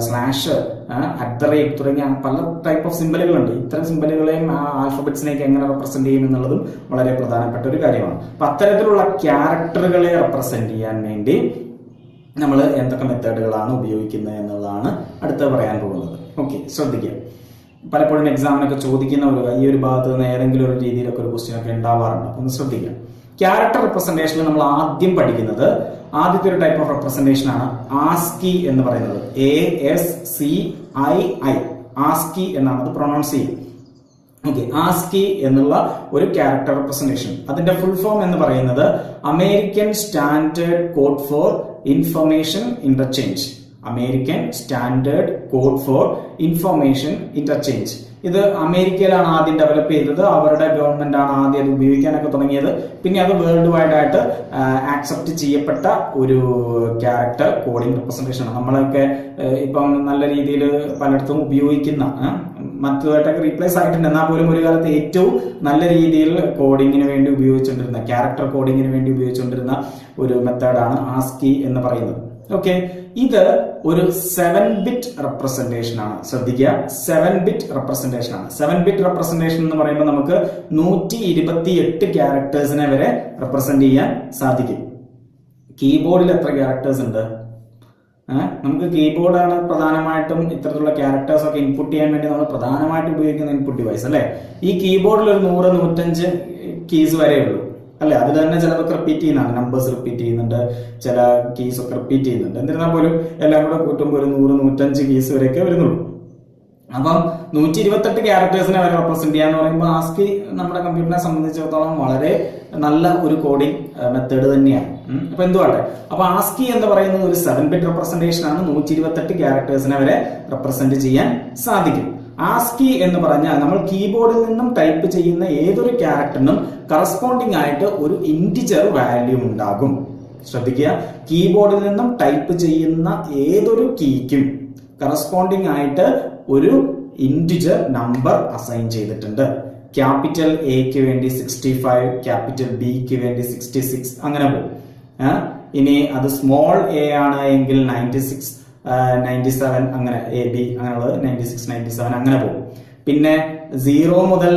സ്ലാഷ്, @ തുടങ്ങിയ പല ടൈപ്പ് ഓഫ് സിംബലുകളുണ്ട്. ഇത്തരം സിംബലുകളെയും ആൽഫബറ്റ്സിനെയൊക്കെ എങ്ങനെ റെപ്രസെന്റ് ചെയ്യും എന്നുള്ളതും വളരെ പ്രധാനപ്പെട്ട ഒരു കാര്യമാണ്. അപ്പൊ അത്തരത്തിലുള്ള ക്യാരക്ടറുകളെ റെപ്രസെന്റ് ചെയ്യാൻ വേണ്ടി നമ്മൾ എന്തൊക്കെ മെത്തേഡുകളാണ് ഉപയോഗിക്കുന്നത് എന്നുള്ളതാണ് അടുത്ത് പറയാൻ പോകുന്നത്. ഓക്കെ, ശ്രദ്ധിക്കുക. പലപ്പോഴും എക്സാമിനൊക്കെ ചോദിക്കുന്ന ഈ ഒരു ഭാഗത്ത് നിന്ന് ഏതെങ്കിലും ഒരു രീതിയിലൊക്കെ ഒരു ക്വസ്റ്റ്യൻ ഒക്കെ ഉണ്ടാവാറുണ്ട്. ഒന്ന് ശ്രദ്ധിക്കുക. ക്യാരക്ടർ റെപ്രസെന്റേഷനിൽ നമ്മൾ ആദ്യം പഠിക്കുന്നത് ആദ്യത്തെ ഒരു ടൈപ്പ് ഓഫ് റെപ്രസെന്റേഷൻ ആണ് ആസ്കി എന്ന് പറയുന്നത്. ASCII, ആസ്കി എന്നാണ് അത് പ്രൊനൗൺസ് ചെയ്യുന്നത്. ഓക്കെ, ആസ്കി എന്നുള്ള ഒരു ക്യാരക്ടർ റെപ്രസെന്റേഷൻ. അതിന്റെ ഫുൾ ഫോം എന്ന് പറയുന്നത് American standard code for information interchange. American standard code for information interchange. ഇത് അമേരിക്കയിലാണ് ആദ്യം ഡെവലപ്പ് ചെയ്തത്. അവരുടെ ഗവൺമെന്റ് ആണ് ആദ്യം അത് ഉപയോഗിക്കാനൊക്കെ തുടങ്ങിയത്. പിന്നെ അത് വേൾഡ് വൈഡ് ആയിട്ട് ആക്സെപ്റ്റ് ചെയ്യപ്പെട്ട ഒരു ക്യാരക്ടർ കോഡിംഗ് റെപ്രസെന്റേഷൻ ആണ്. നമ്മളൊക്കെ ഇപ്പം നല്ല രീതിയിൽ പലയിടത്തും ഉപയോഗിക്കുന്ന, മറ്റുമായിട്ടൊക്കെ റീപ്ലേസ് ആയിട്ടുണ്ട്, എന്നാൽ പോലും ഒരു കാലത്ത് ഏറ്റവും നല്ല രീതിയിൽ കോഡിങ്ങിന് വേണ്ടി ഉപയോഗിച്ചുകൊണ്ടിരുന്ന, ക്യാരക്ടർ കോഡിങ്ങിന് വേണ്ടി ഉപയോഗിച്ചുകൊണ്ടിരുന്ന ഒരു മെത്തേഡാണ് ആസ്കി എന്ന് പറയുന്നത്. ഓക്കെ, ഇത് ഒരു 7 ബിറ്റ് റെപ്രസെന്റേഷൻ ആണ്. ശ്രദ്ധിക്കുക, 7 ബിറ്റ് റെപ്രസെന്റേഷൻ ആണ്. 7 ബിറ്റ് റെപ്രസെന്റേഷൻ എന്ന് പറയുമ്പോൾ നമുക്ക് 128 ക്യാരക്ടേഴ്സിനെ വരെ റെപ്രസെന്റ് ചെയ്യാൻ സാധിക്കും. കീബോർഡിൽ എത്ര ക്യാരക്ടേഴ്സ് ഉണ്ട്? നമുക്ക് കീബോർഡാണ് പ്രധാനമായിട്ടും ഇത്തരത്തിലുള്ള ക്യാരക്ടേഴ്സ് ഒക്കെ ഇൻപുട്ട് ചെയ്യാൻ വേണ്ടി നമ്മൾ പ്രധാനമായിട്ട് ഉപയോഗിക്കുന്ന ഇൻപുട്ട് ഡിവൈസ് അല്ലെ. ഈ കീബോർഡിൽ ഒരു 100-105 കീസ് വരെ ഉള്ളൂ അല്ലെ. അതിൽ തന്നെ ചിലതൊക്കെ റിപ്പീറ്റ് ചെയ്യുന്നതാണ്, നമ്പേഴ്സ് റിപ്പീറ്റ് ചെയ്യുന്നുണ്ട്, ചില കീസ് ഒക്കെ റിപ്പീറ്റ് ചെയ്യുന്നുണ്ട്. എന്നിരുന്നാൽ പോലും എല്ലാം കൂടെ കൂട്ടുമ്പോൾ ഒരു 100-105 കീസ് വരെയൊക്കെ വരുന്നുള്ളൂ. അപ്പം 128 ക്യാരക്ടേഴ്സിനെ വരെ റെപ്രസെന്റ് ചെയ്യാന്ന് പറയുമ്പോൾ ആസ്കി നമ്മുടെ കമ്പ്യൂട്ടറിനെ സംബന്ധിച്ചിടത്തോളം വളരെ നല്ല ഒരു കോഡിംഗ് മെത്തേഡ് തന്നെയാണ്. അപ്പൊ എന്തുവാട്ടെ, അപ്പൊ ആസ്കി എന്ന് പറയുന്നത് ഒരു 7-bit റെപ്രസെന്റേഷൻ ആണ്. 128 ക്യാരക്ടേഴ്സിനെ വരെ റെപ്രസെന്റ് ചെയ്യാൻ സാധിക്കും. ആസ്കി എന്ന് പറഞ്ഞാൽ നമ്മൾ കീബോർഡിൽ നിന്നും ടൈപ്പ് ചെയ്യുന്ന ഏതൊരു ക്യാരക്ടറിനും കറസ്പോണ്ടിങ് ആയിട്ട് ഒരു ഇന്റിജർ വാല്യൂ ഉണ്ടാകും. ശ്രദ്ധിക്കുക, കീബോർഡിൽ നിന്നും ടൈപ്പ് ചെയ്യുന്ന ഏതൊരു കീക്കും കറസ്പോണ്ടിങ് ആയിട്ട് ഒരു ഇന്റിജർ നമ്പർ അസൈൻ ചെയ്തിട്ടുണ്ട്. ക്യാപിറ്റൽ എക്ക് വേണ്ടി 65, ക്യാപിറ്റൽ ബിക്ക് വേണ്ടി 66, അങ്ങനെ പോകും. ഇനി അത് സ്മോൾ എ ആണ് എങ്കിൽ 96, 97, അങ്ങനെ എ ബി അങ്ങനെയുള്ളത് 96, 97 അങ്ങനെ പോകും. പിന്നെ 0 മുതൽ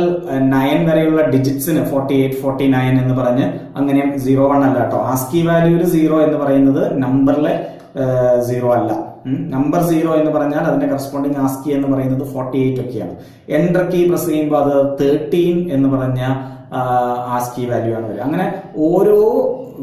9 വരെയുള്ള ഡിജിറ്റ്സിന് 48, 49 എന്ന് പറഞ്ഞ് അങ്ങനെ 01 അല്ല കേട്ടോ. ആസ്കി വാല്യൂവിൽ 0 എന്ന് പറയുന്നത് നമ്പറിലെ 0 അല്ല. നമ്പർ 0 എന്ന് പറഞ്ഞാൽ അതിന്റെ കറസ്പോണ്ടിങ് ആസ്കി എന്ന് പറയുന്നത് 48 ഒക്കെയാണ്. എന്റർ കീ പ്രസ് ചെയ്യുമ്പോൾ അത് 13 എന്ന് പറഞ്ഞ ആസ്കി വാല്യൂ ആണ് വരിക. അങ്ങനെ ഓരോ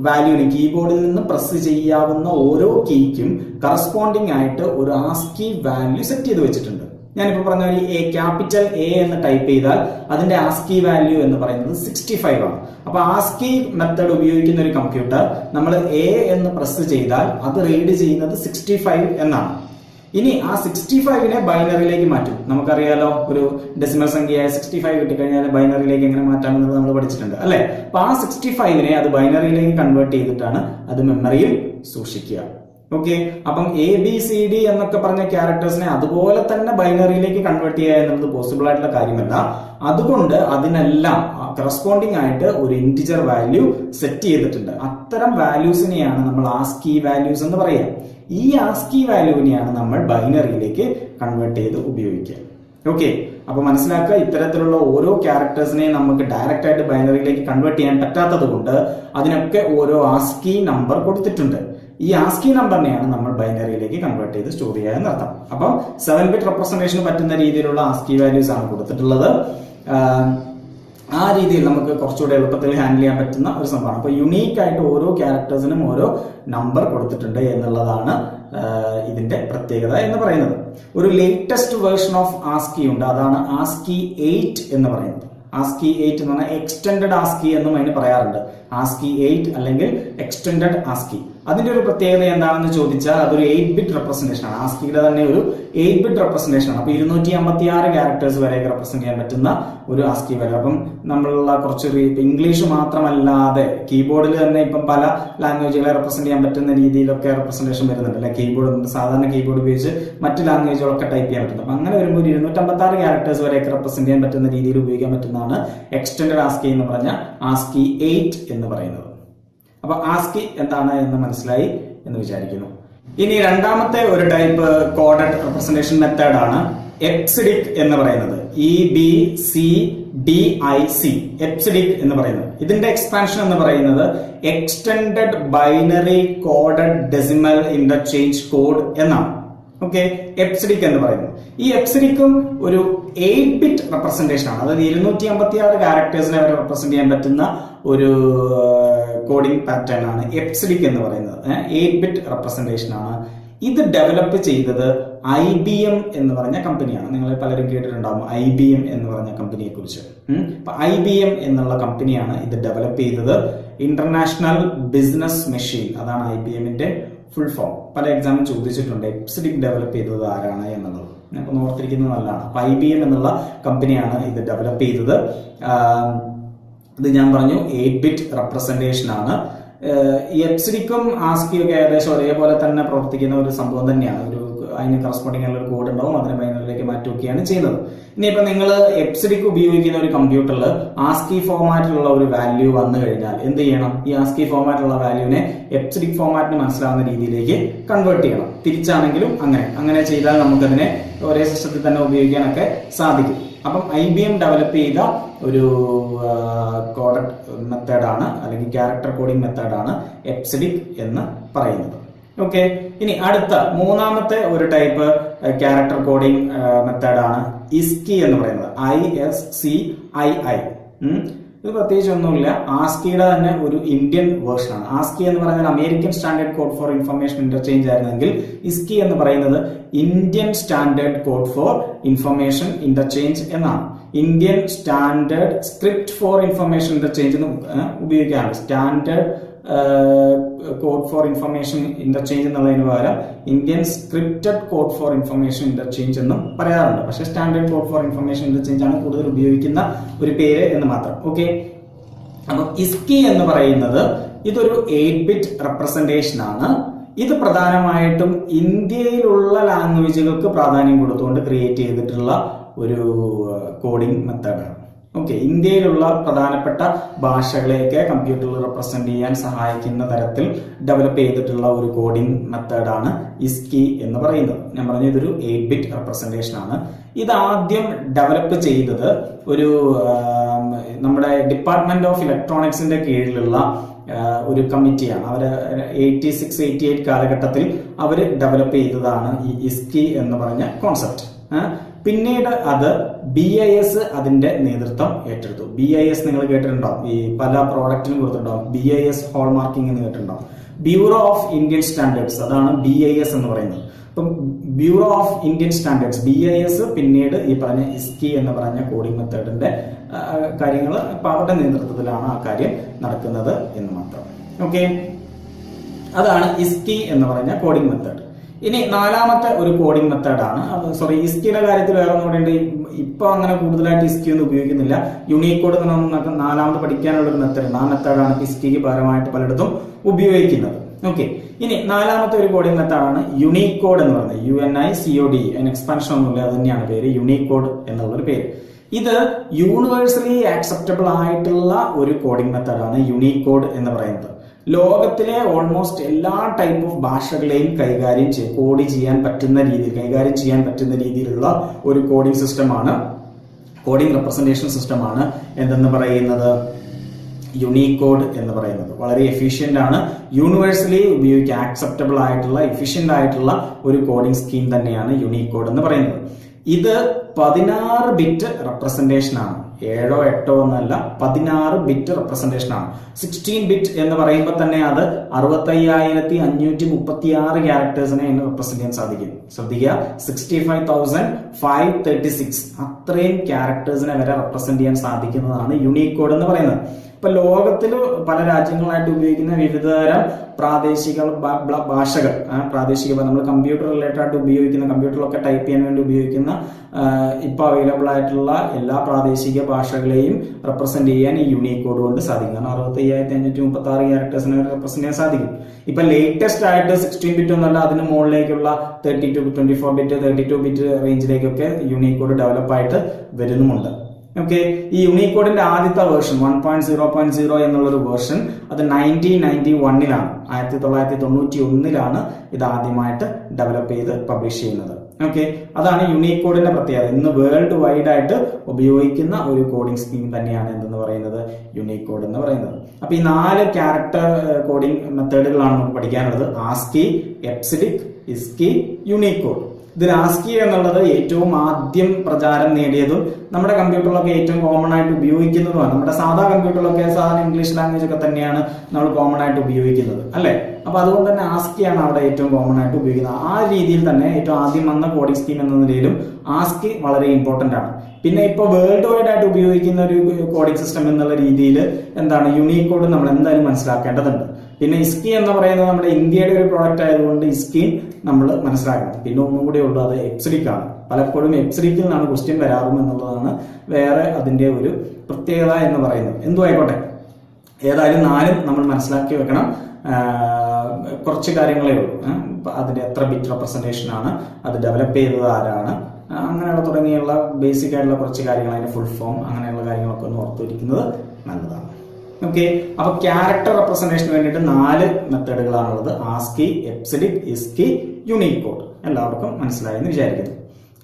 വാല്യൂവിനും കീബോർഡിൽ നിന്ന് പ്രസ് ചെയ്യാവുന്ന ഓരോ കീക്കും കറസ്പോണ്ടിങ് ആയിട്ട് ഒരു ആസ്കി വാല്യൂ സെറ്റ് ചെയ്ത് വെച്ചിട്ടുണ്ട്. ഞാനിപ്പോ പറഞ്ഞ ക്യാപിറ്റൽ എ എന്ന് ടൈപ്പ് ചെയ്താൽ അതിന്റെ ആസ്കി വാല്യൂ എന്ന് പറയുന്നത് 65 ആണ്. അപ്പൊ ആസ്കി മെത്തേഡ് ഉപയോഗിക്കുന്ന ഒരു കമ്പ്യൂട്ടർ നമ്മൾ എ എന്ന് പ്രസ് ചെയ്താൽ അത് റീഡ് ചെയ്യുന്നത് 65 എന്നാണ്. ഇനി ആ 65നെ ബൈനറിയിലേക്ക് മാറ്റും. നമുക്കറിയാലോ, ഒരു ഡെസിമൽ സംഖ്യയായ 65 കിട്ടിക്കഴിഞ്ഞാൽ ബൈനറിയിലേക്ക് എങ്ങനെ മാറ്റാമെന്നത് നമ്മൾ പഠിച്ചിട്ടുണ്ട് അല്ലെ. അപ്പൊ ആ 65നെ അത് ബൈനറിയിലേക്ക് കൺവേർട്ട് ചെയ്തിട്ടാണ് അത് മെമ്മറിയിൽ സൂക്ഷിക്കുക. ഓക്കെ, അപ്പം എ ബി സി ഡി എന്നൊക്കെ പറഞ്ഞ ക്യാരക്ടേഴ്സിനെ അതുപോലെ തന്നെ ബൈനറിയിലേക്ക് കൺവേർട്ട് ചെയ്യുക എന്നുള്ളത് പോസിബിൾ ആയിട്ടുള്ള കാര്യമല്ല. അതുകൊണ്ട് അതിനെല്ലാം കറസ്പോണ്ടിങ് ആയിട്ട് ഒരു ഇന്റിജർ വാല്യൂ സെറ്റ് ചെയ്തിട്ടുണ്ട്. അത്തരം വാല്യൂസിനെയാണ് നമ്മൾ ആസ്കി വാല്യൂസ് എന്ന് പറയുക. ഈ ആസ്കി വാല്യൂവിനെയാണ് നമ്മൾ ബൈനറിയിലേക്ക് കൺവേർട്ട് ചെയ്ത് ഉപയോഗിക്കുക. ഓക്കെ, അപ്പൊ മനസ്സിലാക്കുക, ഇത്തരത്തിലുള്ള ഓരോ ക്യാരക്ടേഴ്സിനെയും നമുക്ക് ഡയറക്റ്റ് ആയിട്ട് ബൈനറിയിലേക്ക് കൺവേർട്ട് ചെയ്യാൻ പറ്റാത്തത് കൊണ്ട് അതിനൊക്കെ ഓരോ ആസ്കി നമ്പർ കൊടുത്തിട്ടുണ്ട്. ഈ ആസ്കി നമ്പറിനെയാണ് നമ്മൾ ബൈനറിയിലേക്ക് കൺവേർട്ട് ചെയ്ത് സ്റ്റോർ ചെയ്യുക എന്നർത്ഥം. അപ്പം 7-bit റെപ്രസെന്റേഷന് പറ്റുന്ന രീതിയിലുള്ള ആസ്കി വാല്യൂസ് ആണ് കൊടുത്തിട്ടുള്ളത്. ആ രീതിയിൽ നമുക്ക് കുറച്ചുകൂടെ എളുപ്പത്തിൽ ഹാൻഡിൽ ചെയ്യാൻ പറ്റുന്ന ഒരു സംഭവമാണ്. അപ്പൊ യുണീക്ക് ആയിട്ട് ഓരോ ക്യാരക്ടേഴ്സിനും ഓരോ നമ്പർ കൊടുത്തിട്ടുണ്ട് എന്നുള്ളതാണ് ഇതിന്റെ പ്രത്യേകത എന്ന് പറയുന്നത്. ഒരു ലേറ്റസ്റ്റ് വേർഷൻ ഓഫ് ആസ്കി ഉണ്ട്, അതാണ് ആസ്കി 8 എന്ന് പറയുന്നത്. ആസ്കി 8 എന്ന് പറഞ്ഞാൽ എക്സ്റ്റെൻഡഡ് ആസ്കി എന്നും അതിന് പറയാറുണ്ട്. ആസ്കി 8 അല്ലെങ്കിൽ എക്സ്റ്റെൻഡഡ് ആസ്കി. അതിന്റെ ഒരു പ്രത്യേകത എന്താണെന്ന് ചോദിച്ചാൽ അതൊരു 8-bit റെപ്രസെന്റേഷൻ ആണ്. ആസ്കിയുടെ തന്നെ ഒരു 8-bit റെപ്രസെന്റേഷൻ ആണ്. അപ്പൊ 256 ക്യാരക്ടേഴ്സ് വരെ റെപ്രസെന്റ് ചെയ്യാൻ പറ്റുന്ന ഒരു ആസ്കി വാല്യൂ. അപ്പം നമ്മളുള്ള കുറച്ച് ഇംഗ്ലീഷ് മാത്രമല്ലാതെ കീബോർഡിൽ തന്നെ ഇപ്പം പല ലാംഗ്വേജുകളെ റെപ്രസെന്റ് ചെയ്യാൻ പറ്റുന്ന രീതിയിലൊക്കെ റെപ്രസെന്റേഷൻ വരുന്നുണ്ട് അല്ലെ. കീബോർഡ് സാധാരണ കീബോർഡ് ഉപയോഗിച്ച് മറ്റ് ലാംഗ്വേജുകളൊക്കെ ടൈപ്പ് ചെയ്യാൻ പറ്റുന്നത്. അപ്പൊ അങ്ങനെ വരുമ്പോൾ 256 ക്യാരക്ടേഴ്സ് വരെയൊക്കെ റെപ്രസെന്റ് ചെയ്യാൻ പറ്റുന്ന രീതിയിൽ ഉപയോഗിക്കാൻ പറ്റുന്നതാണ് എക്സ്റ്റെൻഡഡ് ആസ്കി എന്ന് പറഞ്ഞ ആസ്കി 8 എന്ന് പറയുന്നത്. അപ്പൊ ആസ്കി എന്താണ് എന്ന് മനസ്സിലായി എന്ന് വിചാരിക്കുന്നു. ഇനി രണ്ടാമത്തെ ഒരു ടൈപ്പ് കോഡഡ് റെപ്രസെന്റേഷൻ മെത്തേഡ് ആണ് എപ്സിഡിക് എന്ന് പറയുന്നത്. EBCDIC, എപ്സിഡിക് എന്ന് പറയുന്നത്. ഇതിന്റെ എക്സ്പാൻഷൻ എന്ന് പറയുന്നത് extended binary coded decimal interchange code എന്നാണ്. ഓക്കെ, എപ്സിഡിക് എന്ന് പറയുന്നത്. ഈ എപ്സിഡിക്കും ഒരു 8-bit റെപ്രസെന്റേഷൻ ആണ്. അതായത് 256 ക്യാരക്ടേഴ്സിനെ വരെ റെപ്രസെന്റ് ചെയ്യാൻ പറ്റുന്ന ഒരു കോഡിംഗ് പാറ്റേൺ ആണ് എപ്സിഡിക് എന്ന് പറയുന്നത്. 8-bit റെപ്രസെന്റേഷൻ ആണ്. ഇത് ഡെവലപ്പ് ചെയ്തത് IBM എന്ന് പറഞ്ഞ കമ്പനിയാണ്. നിങ്ങൾ പലരും കേട്ടിട്ടുണ്ടാവും IBM എന്ന് പറഞ്ഞ കമ്പനിയെ കുറിച്ച്. അപ്പൊ IBM എന്നുള്ള കമ്പനിയാണ് ഇത് ഡെവലപ്പ് ചെയ്തത്. ഇന്റർനാഷണൽ ബിസിനസ് മെഷീൻ, അതാണ് IBMന്റെ ഫുൾ ഫോം. പല എക്സാമിൽ ചോദിച്ചിട്ടുണ്ട് എപ്സിഡിക് ഡെവലപ്പ് ചെയ്തത് ആരാണ് എന്നുള്ളത്. അപ്പൊ ഓർത്തിരിക്കുന്നത് നല്ലതാണ്. അപ്പൊ IBM എന്നുള്ള കമ്പനിയാണ് ഇത് ഡെവലപ്പ് ചെയ്തത്. ഇത് ഞാൻ പറഞ്ഞു 8-bit റെപ്രസെന്റേഷൻ ആണ്. ഈ എപ്സിഡിക്കും ആസ്കിയും ഒക്കെ ഏകദേശം ഒരേപോലെ തന്നെ പ്രവർത്തിക്കുന്ന ഒരു സംഭവം തന്നെയാണ്. അതിന് കറസ്പോണ്ടിങ് ആയിട്ടുള്ള ഒരു കോഡ് ഉണ്ടാവും, അതിനെ ബൈനറിയിലേക്ക് മാറ്റുകയാണ് ചെയ്യുന്നത്. ഇനിയിപ്പോ നിങ്ങൾ എപ്സിഡിക് ഉപയോഗിക്കുന്ന ഒരു കമ്പ്യൂട്ടറിൽ ആസ്കി ഫോമാറ്റിലുള്ള ഒരു വാല്യൂ വന്നു കഴിഞ്ഞാൽ എന്ത് ചെയ്യണം? ഈ ആസ്കി ഫോമാറ്റിലുള്ള വാല്യൂവിനെ എപ്സിഡിക് ഫോമാറ്റിന് മനസ്സിലാവുന്ന രീതിയിലേക്ക് കൺവേർട്ട് ചെയ്യണം. തിരിച്ചാണെങ്കിലും അങ്ങനെ ചെയ്താൽ നമുക്കതിനെ ഒരേ സിസ്റ്റത്തിൽ തന്നെ ഉപയോഗിക്കാനൊക്കെ സാധിക്കും. അപ്പം IBM ഡെവലപ്പ് ചെയ്ത ഒരു കോഡ് മെത്തേഡാണ് അല്ലെങ്കിൽ ക്യാരക്ടർ കോഡിംഗ് മെത്തേഡാണ് എപ്സിഡിക് എന്ന് പറയുന്നത്. ഓക്കെ, ഇനി അടുത്ത മൂന്നാമത്തെ ഒരു ടൈപ്പ് ക്യാരക്ടർ കോഡിംഗ് മെത്തേഡാണ് ഇസ്കി എന്ന് പറയുന്നത്. ISCII. ഇത് പ്രത്യേകിച്ച് ഒന്നുമില്ല, ആസ്കിയുടെ തന്നെ ഒരു ഇന്ത്യൻ വേർഷൻ ആണ്. ആസ്കി എന്ന് പറയുന്നത് American standard code for information interchange ആയിരുന്നെങ്കിൽ ഇസ്കി എന്ന് പറയുന്നത് Indian standard code for information interchange എന്നാണ്. Indian standard script for information interchange എന്ന് ഉപയോഗിക്കാറുണ്ട്. Standard code for information interchange എന്നുള്ളതിന് പകരം Indian scripted code for information interchange എന്നും പറയാറുണ്ട്. പക്ഷേ standard code for information interchange ആണ് കൂടുതൽ ഉപയോഗിക്കുന്ന ഒരു പേര് എന്ന് മാത്രം. ഓക്കെ, അപ്പം ഇസ്കി എന്ന് പറയുന്നത് ഇതൊരു 8-bit റെപ്രസെന്റേഷൻ ആണ്. ഇത് പ്രധാനമായിട്ടും ഇന്ത്യയിലുള്ള ലാംഗ്വേജുകൾക്ക് പ്രാധാന്യം കൊടുത്തുകൊണ്ട് ക്രിയേറ്റ് ചെയ്തിട്ടുള്ള ഒരു കോഡിംഗ് മെത്തേഡാണ്. ഓക്കെ, ഇന്ത്യയിലുള്ള പ്രധാനപ്പെട്ട ഭാഷകളെയൊക്കെ കമ്പ്യൂട്ടറിൽ റെപ്രസെന്റ് ചെയ്യാൻ സഹായിക്കുന്ന തരത്തിൽ ഡെവലപ്പ് ചെയ്തിട്ടുള്ള ഒരു കോഡിംഗ് മെത്തേഡാണ് ഇസ്കി എന്ന് പറയുന്നത്. ഞാൻ പറഞ്ഞ ഇതൊരു 8-bit റെപ്രസെന്റേഷൻ ആണ്. ഇത് ആദ്യം ഡെവലപ്പ് ചെയ്തത് ഒരു നമ്മുടെ ഡിപ്പാർട്ട്മെന്റ് ഓഫ് ഇലക്ട്രോണിക്സിന്റെ കീഴിലുള്ള ഒരു കമ്മിറ്റിയാണ്. അവർ 86-88 കാലഘട്ടത്തിൽ അവർ ഡെവലപ്പ് ചെയ്തതാണ് ഈ ഇസ്കി എന്ന് പറഞ്ഞ കോൺസെപ്റ്റ്. പിന്നീട് അത് BIS അതിന്റെ നേതൃത്വം ഏറ്റെടുത്തു. BIS നിങ്ങൾ കേട്ടിട്ടുണ്ടാവും, ഈ പല പ്രോഡക്റ്റിനും കൊടുത്തിട്ടുണ്ടാവും. BIS ഹോൾ മാർക്കിംഗ് എന്ന് കേട്ടിട്ടുണ്ടാവും. ബ്യൂറോ ഓഫ് ഇന്ത്യൻ സ്റ്റാൻഡേർഡ്സ്, അതാണ് BIS എന്ന് പറയുന്നത്. അപ്പം bureau of Indian standards BIS പിന്നീട് ഈ പറഞ്ഞ ഇസ്കി എന്ന് പറഞ്ഞ കോഡിംഗ് മെത്തേഡിന്റെ കാര്യങ്ങൾ ഇപ്പൊ അവരുടെ നേതൃത്വത്തിലാണ് ആ കാര്യം നടക്കുന്നത് എന്ന് മാത്രം. ഓക്കെ, അതാണ് ഇസ്കി എന്ന് പറഞ്ഞ കോഡിംഗ് മെത്തേഡ്. ഇനി നാലാമത്തെ ഒരു കോഡിംഗ് മെത്തേഡാണ്, സോറി ഇസ്കിയുടെ കാര്യത്തിൽ വേറെ ഒന്നുകൂടെ, ഇപ്പൊ അങ്ങനെ കൂടുതലായിട്ട് ഇസ്കി ഒന്നും ഉപയോഗിക്കുന്നില്ല. യൂണിക്കോഡ് എന്നൊക്കെ നാലാമത് പഠിക്കാനുള്ള ഒരു മെത്തേഡാണ്. ആ മെത്തേഡാണ് ഇസ്കിക്ക് പകരമായിട്ട് പലയിടത്തും ഉപയോഗിക്കുന്നത്. ഓക്കെ, ഇനി നാലാമത്തെ ഒരു കോഡിംഗ് മെത്തേഡാണ് യൂണിക്കോഡ് എന്ന് പറയുന്നത്. UNICODE, അതിന് എക്സ്പാൻഷൻ ഒന്നുമില്ല, അത് തന്നെയാണ് പേര്, യൂണിക്കോഡ് എന്നുള്ളൊരു പേര്. ഇത് യൂണിവേഴ്സലി ആക്സെപ്റ്റബിൾ ആയിട്ടുള്ള ഒരു കോഡിംഗ് മെത്തേഡാണ് യൂണിക്കോഡ് എന്ന് പറയുന്നത്. ലോകത്തിലെ ഓൾമോസ്റ്റ് എല്ലാ ടൈപ്പ് ഓഫ് ഭാഷകളെയും കോഡ് ചെയ്യാൻ പറ്റുന്ന രീതിയിൽ, കൈകാര്യം ചെയ്യാൻ പറ്റുന്ന രീതിയിലുള്ള ഒരു കോഡിംഗ് സിസ്റ്റമാണ്, കോഡിംഗ് റെപ്രസെന്റേഷൻ സിസ്റ്റമാണ് എന്തെന്ന് പറയുന്നത് യൂണിക്കോഡ് എന്ന് പറയുന്നത്. വളരെ എഫിഷ്യന്റ് ആണ്, യൂണിവേഴ്സലി ഉപയോഗിക്കാൻ ആക്സെപ്റ്റബിൾ ആയിട്ടുള്ള എഫിഷ്യന്റ് ആയിട്ടുള്ള ഒരു കോഡിംഗ് സ്കീം തന്നെയാണ് യൂണിക്കോഡ് എന്ന് പറയുന്നത്. ഇത് 16 ബിറ്റ് റെപ്രസെന്റേഷൻ ആണ്. 7 8 എന്നല്ല, 16 ബിറ്റ് റെപ്രസെന്റേഷൻ ആണ്. 16 ബിറ്റ് എന്ന് പറയുമ്പോൾ തന്നെ അത് 65,536 ക്യാരക്ടേഴ്സിനെ റെപ്രസെന്റ് ചെയ്യാൻ സാധിക്കും. ശ്രദ്ധിക്കുക, 65,536 അത്രയും ക്യാരക്ടേഴ്സിനെ വരെ റെപ്രസെന്റ് ചെയ്യാൻ സാധിക്കുന്നതാണ് യൂണിക്കോഡ് എന്ന് പറയുന്നത്. ഇപ്പൊ ലോകത്തിൽ പല രാജ്യങ്ങളായിട്ട് ഉപയോഗിക്കുന്ന വിവിധതരം പ്രാദേശിക ഭാഷകൾ, പ്രാദേശിക നമ്മൾ കമ്പ്യൂട്ടർ റിലേറ്റഡ് ആയിട്ട് ഉപയോഗിക്കുന്ന, കമ്പ്യൂട്ടറിലൊക്കെ ടൈപ്പ് ചെയ്യാൻ വേണ്ടി ഉപയോഗിക്കുന്ന ഇപ്പൊ അവൈലബിൾ ആയിട്ടുള്ള എല്ലാ പ്രാദേശിക ഭാഷകളെയും റെപ്രസെന്റ് ചെയ്യാൻ ഈ യൂണിക്കോഡ് കൊണ്ട് സാധിക്കും. കാരണം 65,536 ക്യാരക്ടേഴ്സിനെ റെപ്രസെന്റ് ചെയ്യാൻ സാധിക്കും. ഇപ്പൊ ലേറ്റസ്റ്റ് ആയിട്ട് 16 ബിറ്റ് ഒന്നല്ല, അതിന് മുകളിലേക്കുള്ള 32 24 ബിറ്റ് 32 ബിറ്റ് റേഞ്ചിലേക്കൊക്കെ യൂണിക്കോഡ് ഡെവലപ്പ് ആയിട്ട് വരുന്നുമുണ്ട്. ഓക്കെ, ഈ യൂണിക്കോഡിന്റെ ആദ്യത്തെ വേർഷൻ 1.0.0 എന്നുള്ളൊരു വേർഷൻ അത് 1991-ലാണ്, 1991-ലാണ് ഇത് ആദ്യമായിട്ട് ഡെവലപ്പ് ചെയ്ത് പബ്ലിഷ് ചെയ്യുന്നത്. ഓക്കെ, അതാണ് യൂണിക്കോഡിന്റെ പ്രത്യേകത. ഇന്ന് വേൾഡ് വൈഡ് ആയിട്ട് ഉപയോഗിക്കുന്ന ഒരു കോഡിംഗ് സ്കീം തന്നെയാണ് എന്തെന്ന് പറയുന്നത് യൂണിക്കോഡ് എന്ന് പറയുന്നത്. അപ്പൊ ഈ 4 ക്യാരക്ടർ കോഡിംഗ് മെത്തേഡുകളാണ് നമുക്ക് പഠിക്കാനുള്ളത്: ആസ്കി, എപ്സിഡിക്, ഇസ്കി, യൂണിക്കോഡ്. ഇതിൽ ആസ്കി എന്നുള്ളത് ഏറ്റവും ആദ്യം പ്രചാരം നേടിയതും നമ്മുടെ കമ്പ്യൂട്ടറിലൊക്കെ ഏറ്റവും കോമൺ ആയിട്ട് ഉപയോഗിക്കുന്നതുമാണ്. നമ്മുടെ സാധാ കമ്പ്യൂട്ടറിലൊക്കെ സാധാരണ ഇംഗ്ലീഷ് ലാംഗ്വേജ് ഒക്കെ തന്നെയാണ് നമ്മൾ കോമൺ ആയിട്ട് ഉപയോഗിക്കുന്നത്, അല്ലെ? അപ്പൊ അതുകൊണ്ട് തന്നെ ആസ്കിയാണ് അവിടെ ഏറ്റവും കോമൺ ആയിട്ട് ഉപയോഗിക്കുന്നത്. ആ രീതിയിൽ തന്നെ ഏറ്റവും ആദ്യം വന്ന കോഡിംഗ് സ്കീം എന്ന നിലയിലും ആസ്കി വളരെ ഇമ്പോർട്ടന്റ് ആണ്. പിന്നെ ഇപ്പൊ വേൾഡ് വൈഡ് ആയിട്ട് ഉപയോഗിക്കുന്ന ഒരു കോഡിംഗ് സിസ്റ്റം എന്നുള്ള രീതിയിൽ എന്താണ് യൂണിക്കോഡ് നമ്മൾ എന്തായാലും മനസ്സിലാക്കേണ്ടതുണ്ട്. പിന്നെ ഇസ്കി എന്ന് പറയുന്നത് നമ്മുടെ ഇന്ത്യയുടെ ഒരു പ്രോഡക്റ്റ് ആയതുകൊണ്ട് ഇസ്കി നമ്മൾ മനസ്സിലാക്കണം. പിന്നെ ഒന്നും കൂടെ ഉള്ളൂ, അത് എപ്സിഡിക് ആണ്. പലപ്പോഴും എപ്സിഡിക്കിൽ നിന്നാണ് ക്വസ്റ്റ്യൻ വരാറും എന്നുള്ളതാണ് വേറെ അതിന്റെ ഒരു പ്രത്യേകത എന്ന് പറയുന്നത്. എന്തു ആയിക്കോട്ടെ, ഏതായാലും 4 നമ്മൾ മനസ്സിലാക്കി വെക്കണം. കുറച്ച് കാര്യങ്ങളേ ഉള്ളൂ. അതിന്റെ എത്ര ബിറ്റ് റെപ്രസെന്റേഷൻ ആണ്, അത് ഡെവലപ്പ് ചെയ്തത് ആരാണ്, അങ്ങനെയുള്ള തുടങ്ങിയുള്ള ബേസിക് ആയിട്ടുള്ള കുറച്ച് കാര്യങ്ങൾ, അതിന്റെ ഫുൾ ഫോം, അങ്ങനെയുള്ള കാര്യങ്ങളൊക്കെ ഒന്ന് ഓർത്തിരിക്കുന്നത് നല്ലതാണ്. ഓക്കെ, അപ്പൊ ക്യാരക്ടർ റെപ്രസെന്റേഷന് വേണ്ടിയിട്ട് 4 മെത്തേഡുകളാണുള്ളത്: ആസ്കി, എപ്സിഡിക്, ഇസ്കി, യൂണിക്കോഡ്. എല്ലാവർക്കും മനസ്സിലായെന്ന് വിചാരിക്കുന്നു.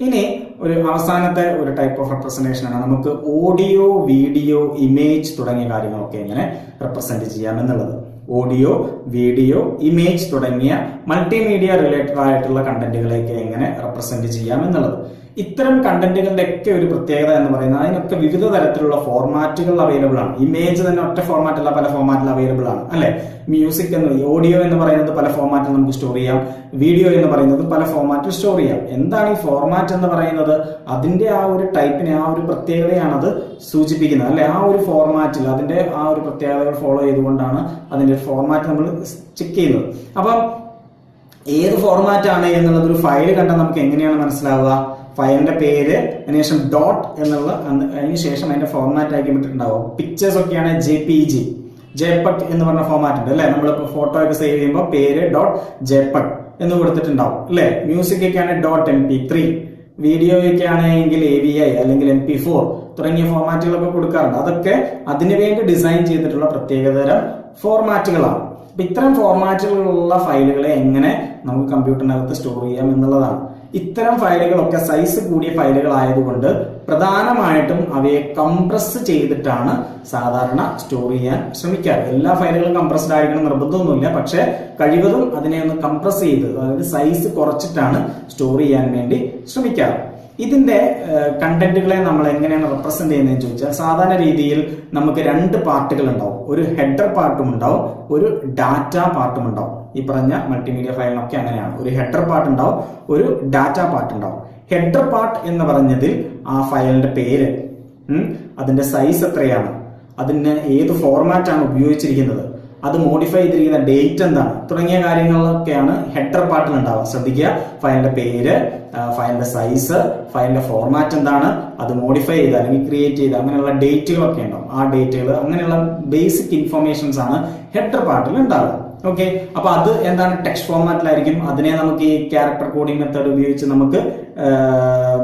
ഇനി ഒരു അവസാനത്തെ ഒരു ടൈപ്പ് ഓഫ് റെപ്രസെന്റേഷൻ ആണ് നമുക്ക് ഓഡിയോ, വീഡിയോ, ഇമേജ് തുടങ്ങിയ കാര്യങ്ങളൊക്കെ എങ്ങനെ റെപ്രസെന്റ് ചെയ്യാം എന്നുള്ളത്. ഓഡിയോ, വീഡിയോ, ഇമേജ് തുടങ്ങിയ മൾട്ടിമീഡിയ റിലേറ്റഡ് ആയിട്ടുള്ള കണ്ടന്റുകളെയൊക്കെ എങ്ങനെ റെപ്രസെന്റ് ചെയ്യാം എന്നുള്ളത്. ഇത്തരം കണ്ടന്റുകളുടെ ഒക്കെ ഒരു പ്രത്യേകത എന്ന് പറയുന്നത് അതിനൊക്കെ വിവിധ തരത്തിലുള്ള ഫോർമാറ്റുകൾ അവൈലബിൾ ആണ്. ഇമേജ് തന്നെ ഒറ്റ ഫോർമാറ്റ് അല്ല, പല ഫോർമാറ്റിൽ അവൈലബിൾ ആണ് അല്ലെ. മ്യൂസിക് ഓഡിയോ എന്ന് പറയുന്നത് പല ഫോർമാറ്റിൽ നമുക്ക് സ്റ്റോർ ചെയ്യാം, വീഡിയോ എന്ന് പറയുന്നത് പല ഫോർമാറ്റിൽ സ്റ്റോർ ചെയ്യാം. എന്താണ് ഈ ഫോർമാറ്റ് എന്ന് പറയുന്നത്? അതിന്റെ ആ ഒരു ടൈപ്പിനെ, ആ ഒരു പ്രത്യേകതയാണ് അത് സൂചിപ്പിക്കുന്നത് അല്ലെ. ആ ഒരു ഫോർമാറ്റിൽ അതിന്റെ ആ ഒരു പ്രത്യേകതകൾ ഫോളോ ചെയ്തുകൊണ്ടാണ് അതിന്റെ ഫോർമാറ്റ് നമ്മൾ ചെക്ക് ചെയ്യുന്നത്. അപ്പം ഏത് ഫോർമാറ്റ് ആണ് എന്നുള്ളത് ഒരു ഫയൽ കണ്ടാൽ നമുക്ക് എങ്ങനെയാണ് മനസ്സിലാവുക? ഫയലിന്റെ പേര്, അതിനുശേഷം ഡോട്ട് എന്നുള്ള, അതിനുശേഷം അതിന്റെ ഫോർമാറ്റ് ആക്കി വിട്ടിട്ടുണ്ടാവും. പിക്ചേഴ്സ് ഒക്കെയാണ് JPG, JPEG എന്ന് പറഞ്ഞ ഫോർമാറ്റ് ഉണ്ട് അല്ലെ. നമ്മളിപ്പോ ഫോട്ടോ ഒക്കെ സേവ് ചെയ്യുമ്പോൾ പേര് .jpeg എന്ന് കൊടുത്തിട്ടുണ്ടാവും അല്ലെ. മ്യൂസിക് ഒക്കെയാണ് .mp3, വീഡിയോ ഒക്കെ ആണെങ്കിൽ AVI അല്ലെങ്കിൽ MP4 തുടങ്ങിയ ഫോർമാറ്റുകളൊക്കെ കൊടുക്കാറുണ്ട്. അതൊക്കെ അതിനുവേണ്ടി ഡിസൈൻ ചെയ്തിട്ടുള്ള പ്രത്യേകതരം ഫോർമാറ്റുകളാണ്. അപ്പൊ ഇത്തരം ഫോർമാറ്റുകളുള്ള ഫയലുകളെ എങ്ങനെ നമുക്ക് കമ്പ്യൂട്ടറിനകത്ത് സ്റ്റോർ ചെയ്യാം എന്നുള്ളതാണ്. ഇത്തരം ഫയലുകളൊക്കെ സൈസ് കൂടിയ ഫയലുകൾ ആയതുകൊണ്ട് പ്രധാനമായിട്ടും അവയെ കംപ്രസ് ചെയ്തിട്ടാണ് സാധാരണ സ്റ്റോർ ചെയ്യാൻ ശ്രമിക്കാറ്. എല്ലാ ഫയലുകളും കംപ്രസ്ഡ് ആയിരിക്കണം നിർബന്ധമൊന്നുമില്ല, പക്ഷെ കഴിവതും അതിനെ ഒന്ന് കംപ്രസ് ചെയ്ത്, അതായത് സൈസ് കുറച്ചിട്ടാണ് സ്റ്റോർ ചെയ്യാൻ വേണ്ടി ശ്രമിക്കാറ്. ഇതിന്റെ കണ്ടന്റുകളെ നമ്മൾ എങ്ങനെയാണ് റെപ്രസെന്റ് ചെയ്യുന്നതെന്ന് ചോദിച്ചാൽ, സാധാരണ രീതിയിൽ നമുക്ക് രണ്ട് പാർട്ടുകൾ ഉണ്ടാവും. ഒരു ഹെഡർ പാർട്ടും ഉണ്ടാവും, ഒരു ഡാറ്റ പാർട്ടും ഉണ്ടാവും. ഈ പറഞ്ഞ മൾട്ടിമീഡിയ ഫയലിനൊക്കെ അങ്ങനെയാണ്. ഒരു ഹെഡർ പാർട്ട് ഉണ്ടാവും, ഒരു ഡാറ്റ പാർട്ട് ഉണ്ടാവും. ഹെഡർ പാർട്ട് എന്ന് പറഞ്ഞതിൽ ആ ഫയലിന്റെ പേര്, അതിന്റെ സൈസ് എത്രയാണ്, അതിന് ഏത് ഫോർമാറ്റ് ആണ് ഉപയോഗിച്ചിരിക്കുന്നത്, അത് മോഡിഫൈ ചെയ്തിരിക്കുന്ന ഡേറ്റ് എന്താണ് തുടങ്ങിയ കാര്യങ്ങളൊക്കെയാണ് ഹെഡർ പാർട്ടിൽ ഉണ്ടാവുക. ശ്രദ്ധിക്കുക, ഫയലിന്റെ പേര്, ഫയലിന്റെ സൈസ്, ഫയലിന്റെ ഫോർമാറ്റ് എന്താണ്, അത് മോഡിഫൈ ചെയ്ത് അല്ലെങ്കിൽ ക്രിയേറ്റ് ചെയ്ത് അങ്ങനെയുള്ള ഡേറ്റുകളൊക്കെ ഉണ്ടാവും. ആ ഡേറ്റുകൾ, അങ്ങനെയുള്ള ബേസിക് ഇൻഫർമേഷൻസ് ആണ് ഹെഡർ പാർട്ടിൽ ഉണ്ടാവുക. ഓക്കെ, അപ്പൊ അത് എന്താണ്, ടെക്സ്റ്റ് ഫോർമാറ്റിലായിരിക്കും. അതിനെ നമുക്ക് ഈ ക്യാരക്ടർ കോഡിംഗ് മെത്തേഡ് ഉപയോഗിച്ച് നമുക്ക്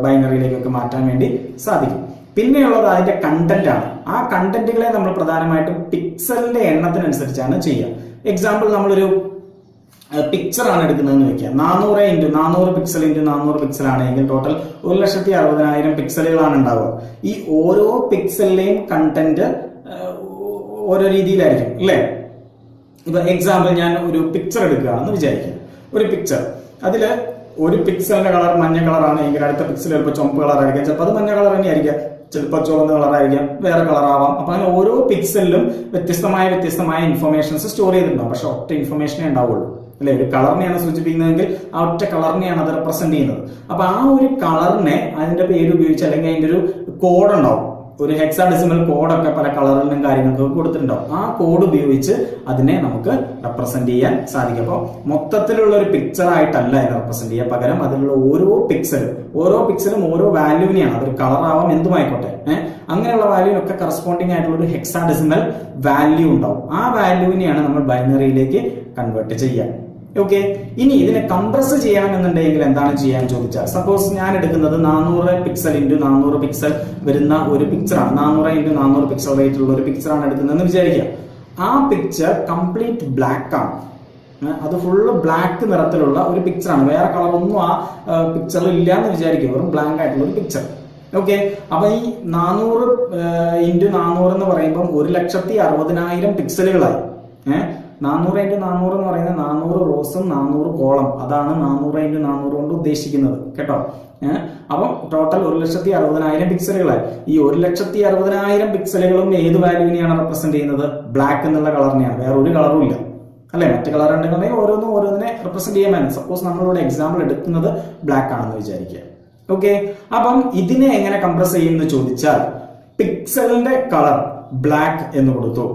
ബൈനറിയിലേക്കൊക്കെ മാറ്റാൻ വേണ്ടി സാധിക്കും. പിന്നെയുള്ളത് അതിന്റെ കണ്ടന്റ് ആണ്. ആ കണ്ടന്റുകളെ നമ്മൾ പ്രധാനമായിട്ടും പിക്സലിന്റെ എണ്ണത്തിനനുസരിച്ചാണ് ചെയ്യുക. എക്സാമ്പിൾ, നമ്മളൊരു പിക്ചർ ആണ് എടുക്കുന്നതെന്ന് വെക്കുക. 400 × 400 പിക്സൽ × 400 പിക്സൽ ആണെങ്കിൽ ടോട്ടൽ 1,60,000 പിക്സലുകളാണ് ഉണ്ടാവുക. ഈ ഓരോ പിക്സലിലെയും കണ്ടന്റ് ഓരോ രീതിയിലായിരിക്കും അല്ലെ. ഇപ്പൊ എക്സാമ്പിൾ, ഞാൻ ഒരു പിക്ചർ എടുക്കുകയാണെന്ന് വിചാരിക്കുക. ഒരു പിക്ചർ, അതില് ഒരു പിക്സലിന്റെ കളർ മഞ്ഞ കളറാണ് എങ്കിൽ അടുത്ത പിക്സൽ ചിലപ്പോൾ ചുമപ്പ് കളറായിരിക്കാം, ചിലപ്പോൾ അത് മഞ്ഞ കളർ തന്നെയായിരിക്കാം, ചിലപ്പോൾ ചുവന്ന കളറായിരിക്കാം, വേറെ കളറാവാം. അപ്പൊ അങ്ങനെ ഓരോ പിക്സലിലും വ്യത്യസ്തമായ ഇൻഫർമേഷൻസ് സ്റ്റോർ ചെയ്തിട്ടുണ്ടാവും. പക്ഷെ ഒറ്റ ഇൻഫർമേഷനേ ഉണ്ടാവുള്ളൂ അല്ലെ. ഒരു കളറിനെയാണ് സൂചിപ്പിക്കുന്നതെങ്കിൽ ആ ഒറ്റ കളറിനെയാണ് അത് റെപ്രസെന്റ് ചെയ്യുന്നത്. അപ്പൊ ആ ഒരു കളറിനെ അതിന്റെ പേര് ഉപയോഗിച്ച് അല്ലെങ്കിൽ അതിന്റെ ഒരു കോഡ് ഉണ്ടാവും, ഒരു ഹെക്സാഡെസിമൽ കോഡൊക്കെ പല കളറിലും കാര്യങ്ങൾക്കും കൊടുത്തിട്ടുണ്ടാവും. ആ കോഡ് ഉപയോഗിച്ച് അതിനെ നമുക്ക് റെപ്രസെന്റ് ചെയ്യാൻ സാധിക്കും. അപ്പോൾ മൊത്തത്തിലുള്ള ഒരു പിക്ചർ ആയിട്ടല്ല അതിനെ റെപ്രസെന്റ് ചെയ്യുക, പകരം അതിലുള്ള ഓരോ പിക്സലും ഓരോ വാല്യൂവിനെയാണ്, അതൊരു കളറാവാം എന്തുമായിക്കോട്ടെ, അങ്ങനെയുള്ള വാല്യൂവിനൊക്കെ കറസ്പോണ്ടിങ് ആയിട്ടുള്ള ഒരു ഹെക്സാഡെസിമൽ വാല്യൂ ഉണ്ടാവും. ആ വാല്യൂവിനെയാണ് നമ്മൾ ബൈനറിയിലേക്ക് കൺവേർട്ട് ചെയ്യുക. ഓക്കെ, ഇനി ഇതിനെ കംപ്രസ് ചെയ്യണമെന്നുണ്ടെങ്കിൽ എന്താണ് ചെയ്യാൻ ചോദിച്ചാൽ, സപ്പോസ് ഞാൻ എടുക്കുന്നത് 400 പിക്സൽ × 400 പിക്സൽ വരുന്ന ഒരു പിക്ചറാണ്. 400 × 400 പിക്സൽ റേറ്റ് ഉള്ള ഒരു പിക്ചറാണ് എടുക്കുന്നതെന്ന് വിചാരിക്കുക. ആ പിക്ചർ കംപ്ലീറ്റ് ബ്ലാക്ക് ആണ്, അത് ഫുള്ള് ബ്ലാക്ക് നിറത്തിലുള്ള ഒരു പിക്ചറാണ്. വേറെ കളറൊന്നും ആ പിക്ചറിൽ ഇല്ല എന്ന് വിചാരിക്കുക, വെറും ബ്ലാങ്ക് ആയിട്ടുള്ള ഒരു പിക്ചർ. ഓക്കെ, അപ്പൊ ഈ 400 × 400 എന്ന് പറയുമ്പോൾ 1,60,000 പിക്സലുകളായി. 400 × 400 എന്ന് പറയുന്നത് 400 റോസും 400 കോളം, അതാണ് 400 × 400 കൊണ്ട് ഉദ്ദേശിക്കുന്നത് കേട്ടോ. അപ്പം ടോട്ടൽ 1,60,000 പിക്സലുകളായി. ഈ 1,60,000 പിക്സലുകളും ഏത് വാല്യൂവിനെയാണ് റെപ്രസെന്റ് ചെയ്യുന്നത്? ബ്ലാക്ക് എന്നുള്ള കളറിനെയാണ്, വേറെ ഒരു കളറും ഇല്ല അല്ലെ. മറ്റു കളർ ഉണ്ടെങ്കിൽ ഓരോന്നിനെ റെപ്രസെന്റ് ചെയ്യാൻ. സപ്പോസ് നമ്മളിവിടെ എക്സാമ്പിൾ എടുക്കുന്നത് ബ്ലാക്ക് ആണെന്ന് വിചാരിക്കുക. ഓക്കെ, അപ്പം ഇതിനെ എങ്ങനെ കംപ്രസ് ചെയ്യുമെന്ന് ചോദിച്ചാൽ, പിക്സലിന്റെ കളർ ബ്ലാക്ക് എന്ന് കൊടുത്തു.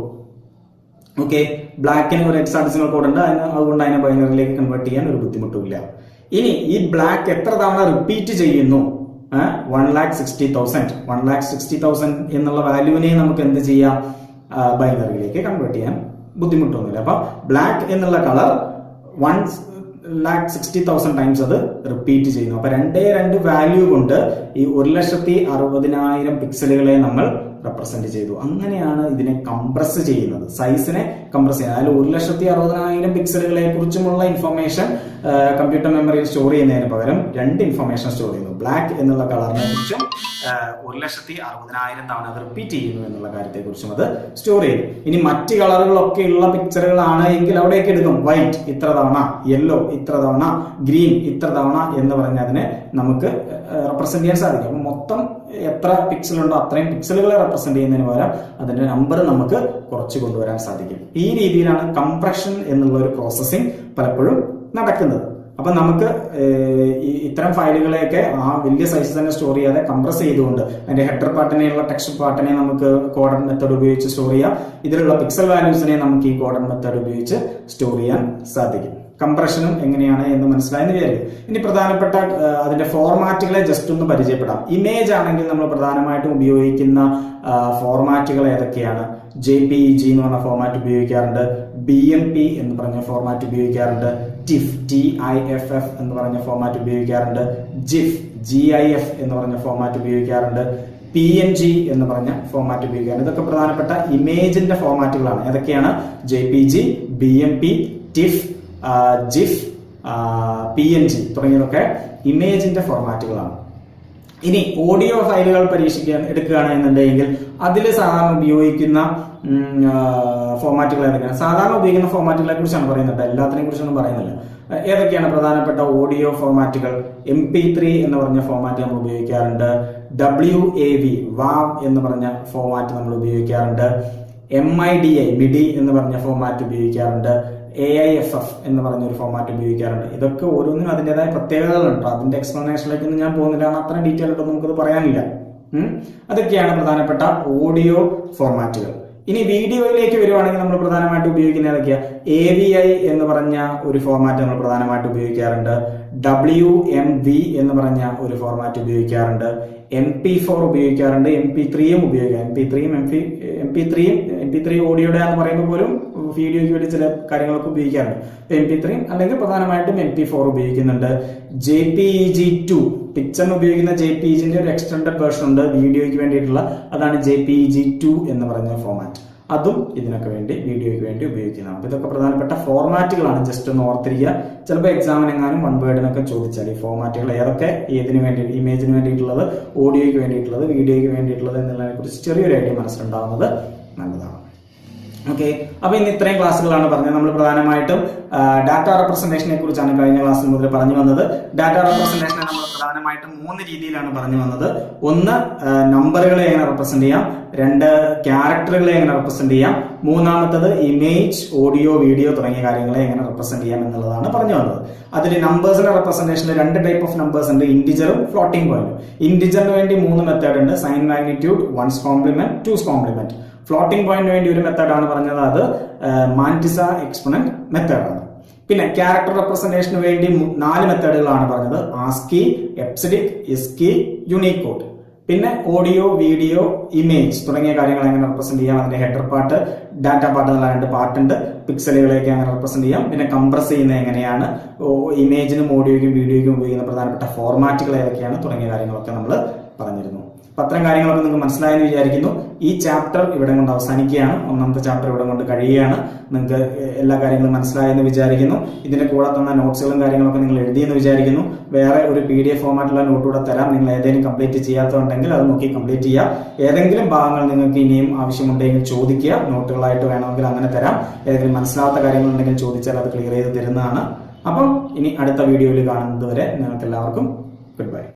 ഓക്കെ, ബ്ലാക്കിന് ഒരു ഹെക്സാഡെസിമൽ കോഡ് ഉണ്ട്, അതുകൊണ്ട് അതിനെ ബൈനറിയിലേക്ക് കൺവേർട്ട് ചെയ്യാൻ ഒരു ബുദ്ധിമുട്ടുമില്ല. ഇനി ഈ ബ്ലാക്ക് എത്ര തവണ റിപ്പീറ്റ് ചെയ്യുന്നു? 1,60,000 എന്നുള്ള വാല്യൂവിനെ നമുക്ക് എന്ത് ചെയ്യാം? ബൈനറിയിലേക്ക് കൺവേർട്ട് ചെയ്യാൻ ബുദ്ധിമുട്ടൊന്നുമില്ല. അപ്പൊ ബ്ലാക്ക് എന്നുള്ള കളർ 1,60,000 ടൈംസ് അത് റിപ്പീറ്റ് ചെയ്യുന്നു. അപ്പൊ 2 വാല്യൂ കൊണ്ട് ഈ 1,60,000 പിക്സലുകളെ നമ്മൾ റെപ്രസെന്റ് ചെയ്തു. അങ്ങനെയാണ് ഇതിനെ കംപ്രസ് ചെയ്യുന്നത്, സൈസിനെ കംപ്രസ് ചെയ്യുന്നത്. അതിൽ 1,60,000 പിക്സലുകളെ കുറിച്ചുമുള്ള ഇൻഫർമേഷൻ കമ്പ്യൂട്ടർ മെമ്മറിയിൽ സ്റ്റോർ ചെയ്യുന്നതിന് പകരം 2 ഇൻഫർമേഷൻ സ്റ്റോർ ചെയ്യുന്നു. ബ്ലാക്ക് എന്നുള്ള കളറിനെ കുറിച്ചും 1,60,000 തവണ അത് റിപ്പീറ്റ് ചെയ്യുന്നു എന്നുള്ള കാര്യത്തെ കുറിച്ചും അത് സ്റ്റോർ ചെയ്യും. ഇനി മറ്റ് കളറുകളൊക്കെ ഉള്ള പിക്ചറുകളാണ് എങ്കിൽ അവിടേക്ക് എടുക്കും. വൈറ്റ് ഇത്ര തവണ, യെല്ലോ ഇത്ര തവണ, ഗ്രീൻ ഇത്ര തവണ എന്ന് പറഞ്ഞ് അതിനെ നമുക്ക് റെപ്രസെന്റ് ചെയ്യാൻ സാധിക്കും. അപ്പൊ മൊത്തം എത്ര പിക്സൽ ഉണ്ടോ അത്രയും പിക്സലുകളെ റെപ്രസെന്റ് ചെയ്യുന്നതിന് പകരം അതിന്റെ നമ്പർ നമുക്ക് കുറച്ച് കൊണ്ടുവരാൻ സാധിക്കും. ഈ രീതിയിലാണ് കംപ്രഷൻ എന്നുള്ള ഒരു പ്രോസസ്സിംഗ് പലപ്പോഴും നടക്കുന്നത്. അപ്പൊ നമുക്ക് ഇത്തരം ഫയലുകളെയൊക്കെ ആ വലിയ സൈസ് തന്നെ സ്റ്റോർ ചെയ്യാതെ കംപ്രസ് ചെയ്തുകൊണ്ട് അതിന്റെ ഹെഡർ പാർട്ടിനെയുള്ള ടെക്സ്റ്റ് പാർട്ടിനെ നമുക്ക് കോഡഡ് മെത്തേഡ് ഉപയോഗിച്ച് സ്റ്റോർ ചെയ്യാം. ഇതിലുള്ള പിക്സൽ വാല്യൂസിനെ നമുക്ക് ഈ കോഡഡ് മെത്തേഡ് ഉപയോഗിച്ച് സ്റ്റോർ ചെയ്യാൻ സാധിക്കും. കംപ്രഷനും എങ്ങനെയാണ് എന്ന് മനസ്സിലായെന്ന് വിചാരിക്കും. ഇനി പ്രധാനപ്പെട്ട അതിന്റെ ഫോർമാറ്റുകളെ ജസ്റ്റ് ഒന്ന് പരിചയപ്പെടാം. ഇമേജ് ആണെങ്കിൽ നമ്മൾ പ്രധാനമായിട്ടും ഉപയോഗിക്കുന്ന ഫോർമാറ്റുകൾ ഏതൊക്കെയാണ്? JPEG എന്ന് പറഞ്ഞ ഫോർമാറ്റ് ഉപയോഗിക്കാറുണ്ട്, BMP എന്ന് പറഞ്ഞ ഫോർമാറ്റ് ഉപയോഗിക്കാറുണ്ട്, TIFF എന്ന് പറഞ്ഞ ഫോർമാറ്റ് ഉപയോഗിക്കാറുണ്ട്, GIF എന്ന് പറഞ്ഞ ഫോർമാറ്റ് ഉപയോഗിക്കാറുണ്ട്, PNG എന്ന് പറഞ്ഞ ഫോർമാറ്റ് ഉപയോഗിക്കാറുണ്ട്. ഇതൊക്കെ പ്രധാനപ്പെട്ട ഇമേജിന്റെ ഫോർമാറ്റുകളാണ്. ഏതൊക്കെയാണ്? JPG, BMP, TIFF, GIF, PNG തുടങ്ങിയതൊക്കെ ഇമേജിന്റെ ഫോർമാറ്റുകളാണ്. ഇനി ഓഡിയോ ഫയലുകൾ എടുക്കുകയാണ് എന്നുണ്ടെങ്കിൽ അതിൽ സാധാരണ ഉപയോഗിക്കുന്ന ഫോർമാറ്റുകൾ ഏതൊക്കെയാണ്? സാധാരണ ഉപയോഗിക്കുന്ന ഫോർമാറ്റുകളെ കുറിച്ചാണ് പറയുന്നത്, എല്ലാത്തിനെ കുറിച്ചൊന്നും പറയുന്നില്ല. ഏതൊക്കെയാണ് പ്രധാനപ്പെട്ട ഓഡിയോ ഫോർമാറ്റുകൾ? MP3 എന്ന് പറഞ്ഞ ഫോർമാറ്റ് നമ്മൾ ഉപയോഗിക്കാറുണ്ട്, WAV എന്ന് പറഞ്ഞ ഫോർമാറ്റ് നമ്മൾ ഉപയോഗിക്കാറുണ്ട്, MIDI എന്ന് പറഞ്ഞ ഫോർമാറ്റ് ഉപയോഗിക്കാറുണ്ട്, AIFF എന്ന് പറഞ്ഞ ഒരു ഫോർമാറ്റ് ഉപയോഗിക്കാറുണ്ട്. ഇതൊക്കെ ഓരോന്നിനും അതിൻ്റെതായ പ്രത്യേകതകളുണ്ട്. അതിന്റെ എക്സ്പ്ലനേഷനിലേക്കൊന്നും ഞാൻ പോകുന്നില്ല, അത്ര ഡീറ്റെയിൽ ആയിട്ടൊന്നും നമുക്കത് പറയാനില്ല. അതൊക്കെയാണ് പ്രധാനപ്പെട്ട ഓഡിയോ ഫോർമാറ്റുകൾ. ഇനി വീഡിയോയിലേക്ക് വരുവാണെങ്കിൽ നമ്മൾ പ്രധാനമായിട്ട് ഉപയോഗിക്കുന്ന ഏതൊക്കെയാ? AVI എന്ന് പറഞ്ഞ ഒരു ഫോർമാറ്റ് നമ്മൾ പ്രധാനമായിട്ട് ഉപയോഗിക്കാറുണ്ട്, WMV എന്ന് പറഞ്ഞ ഒരു ഫോർമാറ്റ് ഉപയോഗിക്കാറുണ്ട്, MP4 ഉപയോഗിക്കാറുണ്ട്, MP3യും ഉപയോഗിക്കാം. MP3 ഓഡിയോയുടെ എന്ന് പറയുമ്പോൾ പോലും വീഡിയോയ്ക്ക് വേണ്ടി ചില കാര്യങ്ങളൊക്കെ ഉപയോഗിക്കാറുണ്ട്. MP3 അല്ലെങ്കിൽ പ്രധാനമായിട്ടും MP4 ഉപയോഗിക്കുന്നുണ്ട്. JPEG2 പിക്ചറിന് ഉപയോഗിക്കുന്ന JPEGന്റെ ഒരു എക്സ്റ്റൻഡഡ് വേർഷൻ ഉണ്ട് വീഡിയോയ്ക്ക് വേണ്ടിയിട്ടുള്ള, അതാണ് JPEG2 എന്ന് പറഞ്ഞ ഫോർമാറ്റ്. അതും ഇതിനൊക്കെ വേണ്ടി വീഡിയോയ്ക്ക് വേണ്ടി ഉപയോഗിക്കുന്നതാണ്. അപ്പൊ ഇതൊക്കെ പ്രധാനപ്പെട്ട ഫോർമാറ്റുകളാണ്. ജസ്റ്റ് ഒന്ന് ഓർത്തിരിക്കുക. ചിലപ്പോൾ എക്സാമിനെങ്ങാനും 1 വേർഡിനൊക്കെ ചോദിച്ചാൽ ഈ ഫോർമാറ്റുകൾ ഏതൊക്കെ, ഏതിനു വേണ്ടി, ഇമേജിന് വേണ്ടിയിട്ടുള്ളത്, ഓഡിയോയ്ക്ക് വേണ്ടിയിട്ടുള്ളത്, വീഡിയോയ്ക്ക് വേണ്ടിയിട്ടുള്ളത് എന്നുള്ളതിനെ കുറിച്ച് ചെറിയൊരു ഐഡിയ മനസ്സിലുണ്ടാവുന്നത് നല്ലതാണ്. ഓക്കെ, അപ്പൊ ഇന്ന് ഇത്രയും ക്ലാസ്സുകളാണ് പറഞ്ഞത്. നമ്മൾ പ്രധാനമായിട്ടും ഡാറ്റ റെപ്രസെന്റേഷനെ കുറിച്ചാണ് കഴിഞ്ഞ ക്ലാസ്സിൽ മുതൽ പറഞ്ഞു വന്നത്. ഡാറ്റ റെപ്രസെന്റേഷനെ നമ്മൾ പ്രധാനമായിട്ടും 3 രീതിയിലാണ് പറഞ്ഞു വന്നത്. ഒന്ന്, നമ്പറുകളെ എങ്ങനെ റെപ്രസെന്റ് ചെയ്യാം, 2 ക്യാരക്ടറുകളെ എങ്ങനെ റെപ്രസെന്റ് ചെയ്യാം, മൂന്നാമത്തത് ഇമേജ്, ഓഡിയോ, വീഡിയോ തുടങ്ങിയ കാര്യങ്ങളെ എങ്ങനെ റെപ്രസെന്റ് ചെയ്യാം എന്നുള്ളതാണ് പറഞ്ഞു വന്നത്. അതിൽ നമ്പേഴ്സിന്റെ റെപ്രസെന്റേഷനിൽ 2 ടൈപ്പ് ഓഫ് നമ്പേഴ്സ് ഉണ്ട്, ഇന്റിജറും ഫ്ലോട്ടിംഗ് പോയിന്റും. ഇന്റിജറിന് വേണ്ടി 3 മെത്തേഡ് ഉണ്ട്, sign magnitude, 1's complement, 2's complement. Floating പോയിന്റിന് വേണ്ടി ഒരു മെത്തേഡാണ് പറഞ്ഞത്, അത് മാന്റിസ എക്സ്പൊണന്റ് മെത്തേഡാണ്. പിന്നെ ക്യാരക്ടർ റെപ്രസെന്റേഷന് വേണ്ടി 4 മെത്തേഡുകളാണ് പറഞ്ഞത്, ആസ്കി, എപ്സിഡിക്, ഇസ്കി, യൂണിക്കോഡ്. പിന്നെ ഓഡിയോ, വീഡിയോ, ഇമേജ് തുടങ്ങിയ കാര്യങ്ങൾ എങ്ങനെ റെപ്രസെന്റ് ചെയ്യാം, അതിന്റെ ഹെഡർ പാർട്ട്, ഡാറ്റ പാർട്ട് എന്നുള്ള 2 പാർട്ടുണ്ട്, പിക്സലുകളെയൊക്കെ അങ്ങനെ റെപ്രസെന്റ് ചെയ്യാം. പിന്നെ കംപ്രസ് ചെയ്യുന്നത് എങ്ങനെയാണ്, ഇമേജിനും ഓഡിയോയ്ക്കും വീഡിയോയ്ക്കും ഉപയോഗിക്കുന്ന പ്രധാനപ്പെട്ട ഫോർമാറ്റുകൾ ഏതൊക്കെയാണ് തുടങ്ങിയ കാര്യങ്ങളൊക്കെ നമ്മൾ പറഞ്ഞിരുന്നു. അപ്പൊ അത്തരം കാര്യങ്ങളൊക്കെ നിങ്ങൾക്ക് മനസ്സിലായെന്ന് വിചാരിക്കുന്നു. ഈ ചാപ്റ്റർ ഇവിടെ കൊണ്ട് അവസാനിക്കുകയാണ്. 1ാമത്തെ ചാപ്റ്റർ ഇവിടെ കൊണ്ട് കഴിയുകയാണ്. നിങ്ങൾക്ക് എല്ലാ കാര്യങ്ങളും മനസ്സിലായെന്ന് വിചാരിക്കുന്നു. ഇതിന്റെ കൂടെ തന്ന നോട്ട്സുകളും കാര്യങ്ങളൊക്കെ നിങ്ങൾ എഴുതിയെന്ന് വിചാരിക്കുന്നു. വേറെ ഒരു PDF ഫോർമാറ്റിലുള്ള നോട്ട് കൂടെ തരാം. നിങ്ങൾ ഏതെങ്കിലും കംപ്ലീറ്റ് ചെയ്യാത്തതുണ്ടെങ്കിൽ അത് നോക്കി കംപ്ലീറ്റ് ചെയ്യുക. ഏതെങ്കിലും ഭാഗങ്ങൾ നിങ്ങൾക്ക് ഇനിയും ആവശ്യമുണ്ടെങ്കിൽ ചോദിക്കുക, നോട്ടുകളായിട്ട് വേണമെങ്കിൽ അങ്ങനെ തരാം. ഏതെങ്കിലും മനസ്സിലാവാത്ത കാര്യങ്ങളുണ്ടെങ്കിൽ ചോദിച്ചാൽ അത് ക്ലിയർ ചെയ്ത് തരുന്നതാണ്. അപ്പം ഇനി അടുത്ത വീഡിയോയിൽ കാണുന്നത് വരെ നിങ്ങൾക്ക് എല്ലാവർക്കും ഗുഡ് ബൈ.